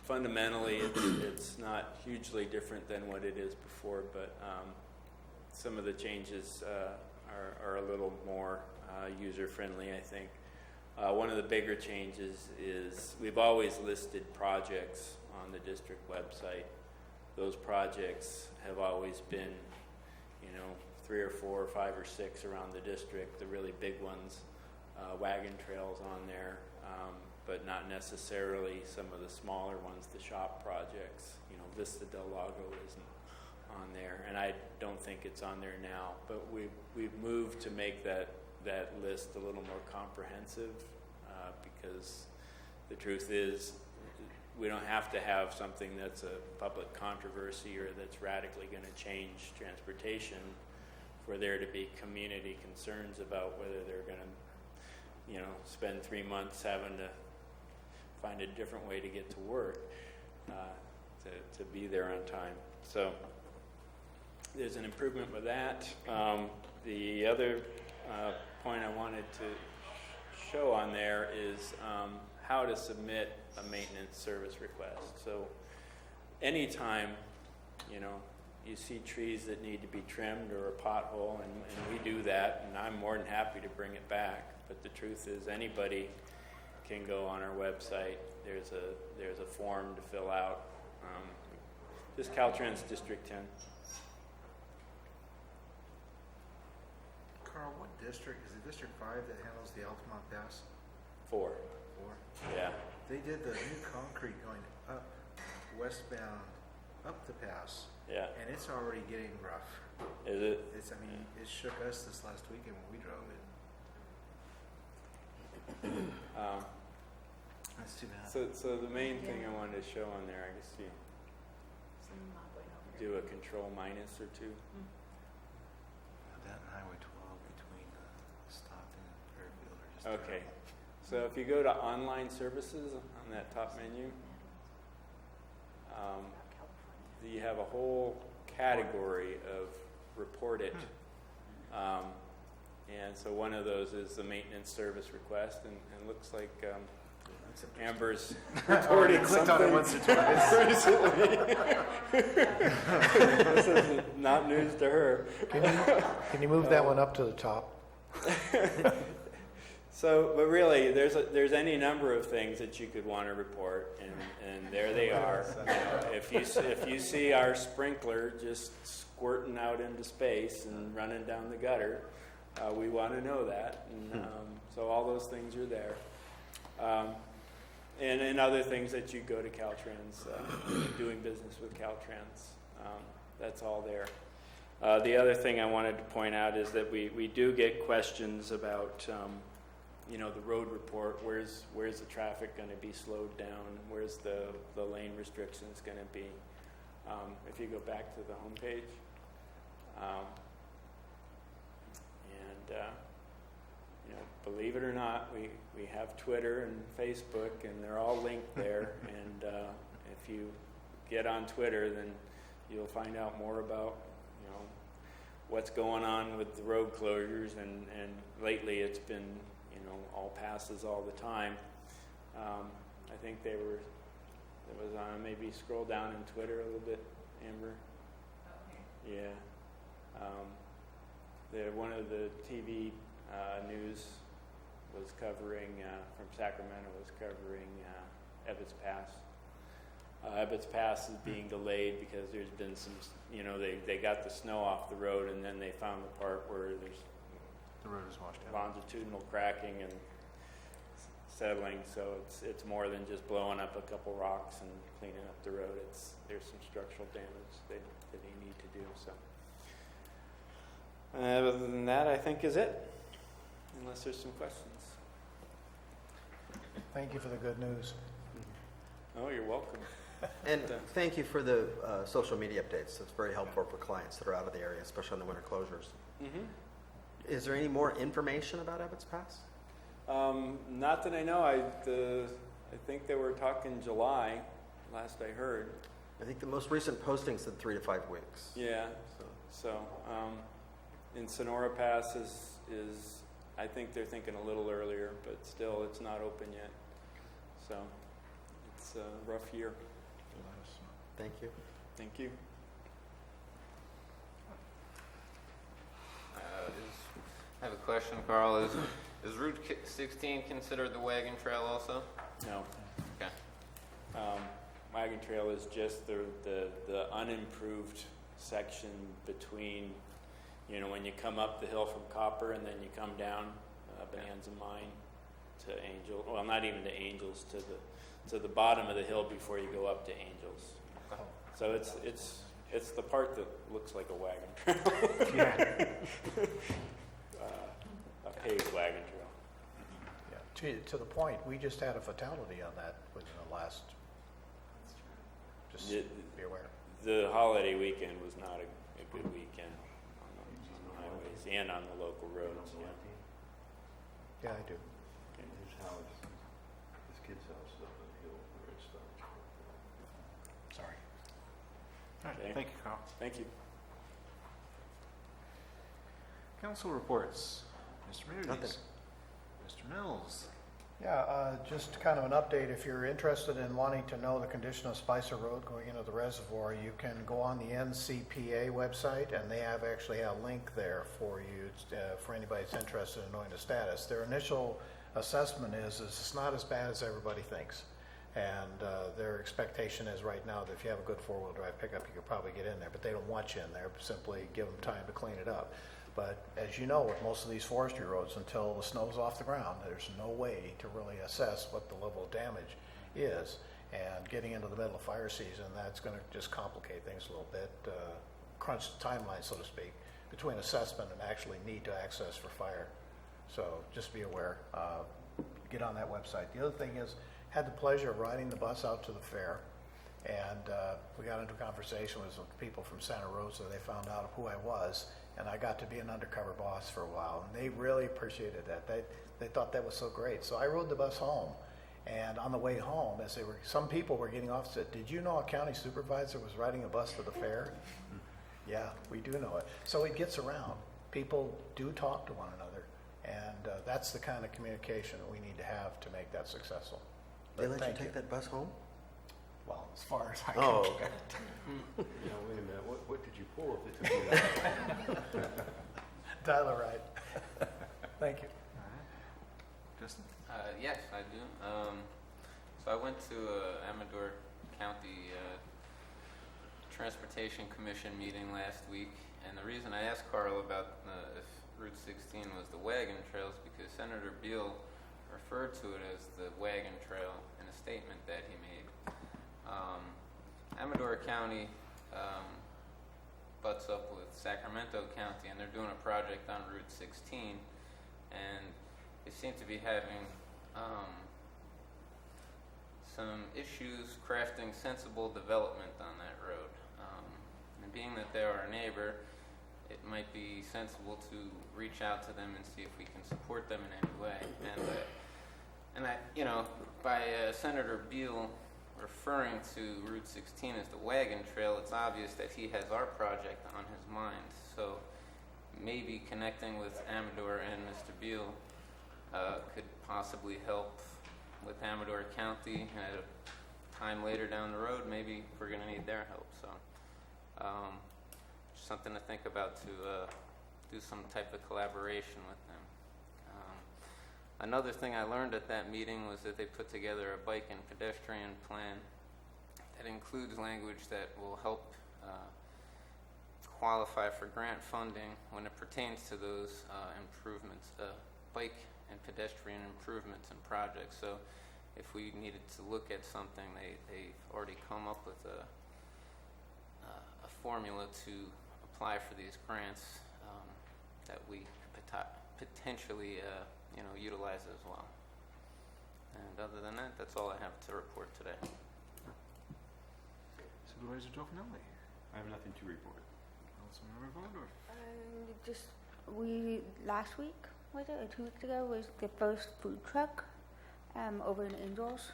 Fundamentally, it's not hugely different than what it is before, but some of the changes are a little more user-friendly, I think. One of the bigger changes is we've always listed projects on the district website. Those projects have always been, 3 or 4 or 5 or 6 around the district, the really big ones, wagon trails on there, but not necessarily some of the smaller ones, the shop projects. Vista del Lago isn't on there, and I don't think it's on there now, but we've moved to make that list a little more comprehensive, because the truth is we don't have to have something that's a public controversy or that's radically going to change transportation for there to be community concerns about whether they're going to, spend 3 months having to find a different way to get to work, to be there on time. So there's an improvement with that. The other point I wanted to show on there is how to submit a maintenance service request. So anytime, you see trees that need to be trimmed or a pothole, and we do that, and I'm more than happy to bring it back. But the truth is anybody can go on our website. There's a form to fill out. Just Caltrans District 10. Carl, what district, is it District 5 that handles the Altamont Pass? 4. 4? Yeah. They did the new concrete going up westbound, up the pass, Yeah. and it's already getting rough. Is it? It's, I mean, it shook us this last weekend when we drove it. That's too bad. So the main thing I wanted to show on there, I guess you do a control minus or two. That and Highway 12 between Stockton and Fairfield are just Okay. terrible. So if you go to online services on that top menu, you have a whole category of report it. And so one of those is the maintenance service request, and it looks like That's interesting. Amber's I already reported clicked on it once or twice. this is not news to her. Can you move that one up to the top? So, but really, there's any number of things that you could want to report, and there they are. You know, if you see our sprinkler just squirting out into space and running down the gutter, we want to know that, and so all those things are there. And other things that you go to Caltrans, doing business with Caltrans, that's all there. The other thing I wanted to point out is that we do get questions about, you know, the road report. Where's the traffic going to be slowed down? Where's the lane restrictions going to be? If you go back to the homepage, you know, believe it or not, we have Twitter and Facebook, and they're all linked there. And if you get on Twitter, then you'll find out more about, you know, what's going on with the road closures. And lately, it's been, you know, all passes all the time. I think it was on, maybe scroll down in Twitter a little bit, Amber. Yeah. One of the TV news was covering, from Sacramento, was covering Ebbets Pass. Ebbets Pass is being delayed because there's been some, you know, they got the snow off the road, and then they found the part where there's The road is washed out. longitudinal cracking and settling, so it's more than just blowing up a couple rocks and cleaning up the road. There's some structural damage that they need to do. So other than that, I think is it, unless there's some questions. Thank you for the good news. Oh, you're welcome. And thank you for the social media updates. It's very helpful for clients that are out of the area, especially on the winter closures. Mm-hmm. Is there any more information about Ebbets Pass? Not that I know. I think they were talking July, last I heard. I think the most recent posting said 3 to 5 weeks. Yeah. So in Sonora Pass is I think they're thinking a little earlier, but still it's not open yet. So it's a rough year. Thank you. Thank you. I have a question, Carl. Is Route 16 considered the wagon trail also? No. Okay. Wagon Trail is just the unimproved section between, you know, when you come up the hill from Copper and then you come down Bonanza Mine to Angel. Well, not even to Angels, to the bottom of the hill before you go up to Angels. So it's the part that looks like a wagon trail. Yeah. A paved wagon trail. Yeah. To the point, we just had a fatality on that within the last, just be aware. The holiday weekend was not a good weekend on the highways and on the local roads. Yeah, I do. His house, his kid's house up on the hill where it starts. Sorry. All right, Okay. thank you, Carl. Thank you. Council reports. Mr. Meredith. Nothing. Mr. Mills. Yeah, just kind of an update. If you're interested in wanting to know the condition of Spicer Road going into the reservoir, you can go on the NCPA website, and they actually have a link there for you, for anybody that's interested in knowing the status. Their initial assessment is it's not as bad as everybody thinks. And their expectation is right now that if you have a good four-wheel drive pickup, you could probably get in there, but they don't want you in there. Simply give them time to clean it up. But as you know, with most of these forestry roads, until the snow's off the ground, there's no way to really assess what the level of damage is. And getting into the middle of fire season, that's going to just complicate things a little bit, crunch the timeline, so to speak, between assessment and actually need to access for fire. So just be aware, get on that website. The other thing is, had the pleasure of riding the bus out to the fair, and we got into a conversation with some people from Santa Rosa. They found out who I was, and I got to be an undercover boss for a while, and they really appreciated that. They thought that was so great. So I rode the bus home, and on the way home, some people were getting off, said, "Did you know a county supervisor was riding a bus to the fair?" Yeah, we do know it. So it gets around. People do talk to one another, and that's the kind of communication that we need to have to make that successful. They But let you thank take that bus home? Well, as far as I can. Oh, okay. Wait a minute, what did you pull if it took you that? Tyler, right? Thank you. Justin? Yes, I do. So I went to Amador County Transportation Commission meeting last week, and the reason I asked Carl about if Route 16 was the wagon trails because Senator Beal referred to it as the wagon trail in a statement that he made. Amador County butts up with Sacramento County, and they're doing a project on Route 16, and they seem to be having some issues crafting sensible development on that road. And being that they are a neighbor, it might be sensible to reach out to them and see if we can support them in any way. And I, by Senator Beal referring to Route 16 as the wagon trail, it's obvious that he has our project on his mind. So maybe connecting with Amador and Mr. Beal could possibly help with Amador County at a time later down the road. Maybe we're going to need their help. So just something to think about to do some type of collaboration with them. Another thing I learned at that meeting was that they put together a bike and pedestrian plan that includes language that will help qualify for grant funding when it pertains to those improvements, bike and pedestrian improvements and projects. So if we needed to look at something, they've already come up with a formula to apply for these grants that we potentially utilize as well. And other than that, that's all I have to report today. Supervisor Jofinelli? I have nothing to report. Councilmember Vondorf? Last week, was it, or 2 weeks ago, was the first food truck over in Angels.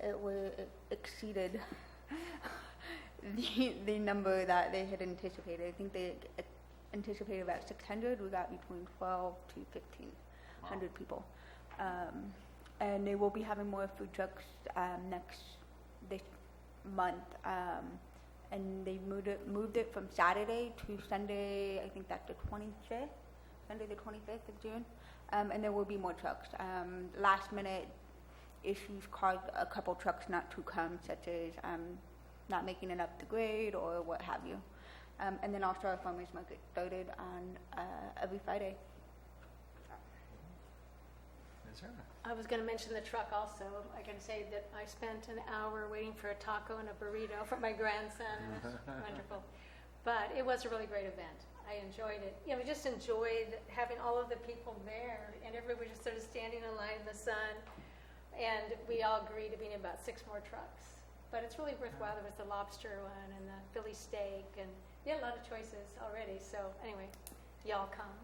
It exceeded the number that they had anticipated. I think they anticipated about 600. We got between 12 to 1,500 people. And they will be having more food trucks this month. And they moved it from Saturday to Sunday, I think that's the 25th, Sunday the 25th of June. And there will be more trucks. Last minute issues caused a couple trucks not to come, such as not making it up the grade or what have you. And then also our farmers market started on every Friday. Ms. Herman? I was going to mention the truck also. I can say that I spent an hour waiting for a taco and a burrito for my grandson. It was wonderful. But it was a really great event. I enjoyed it. We just enjoyed having all of the people there, and everybody just sort of standing in line in the sun. And we all agreed to being about 6 more trucks. But it's really worthwhile. There was the lobster one and the Philly steak, and we had a lot of choices already. So anyway, y'all come.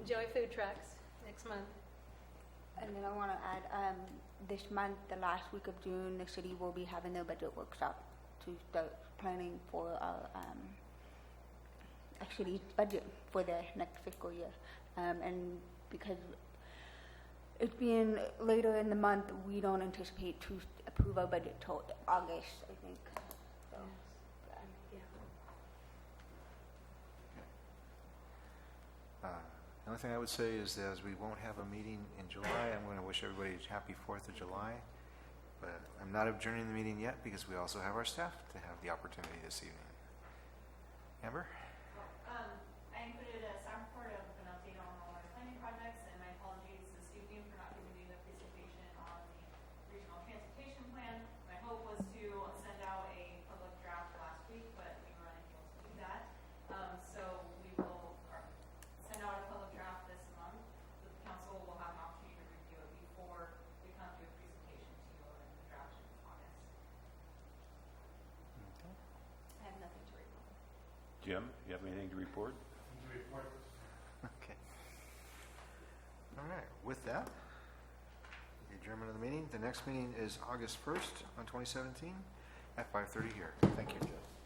Enjoy food trucks next month. And then I want to add, this month, the last week of June, the city will be having their budget workshop to start planning for our actually budget for the next fiscal year. And because it being later in the month, we don't anticipate to approve our budget till August, I think. So, Yeah. The only thing I would say is that as we won't have a meeting in July, I'm going to wish everybody a happy 4th of July. But I'm not adjourning the meeting yet because we also have our staff to have the opportunity this evening. Amber? I Jim, you have anything to report? Okay. All right, with that, the adjournment of the meeting. The next meeting is August 1st on 2017 at 5:30 here. Thank you, Jeff.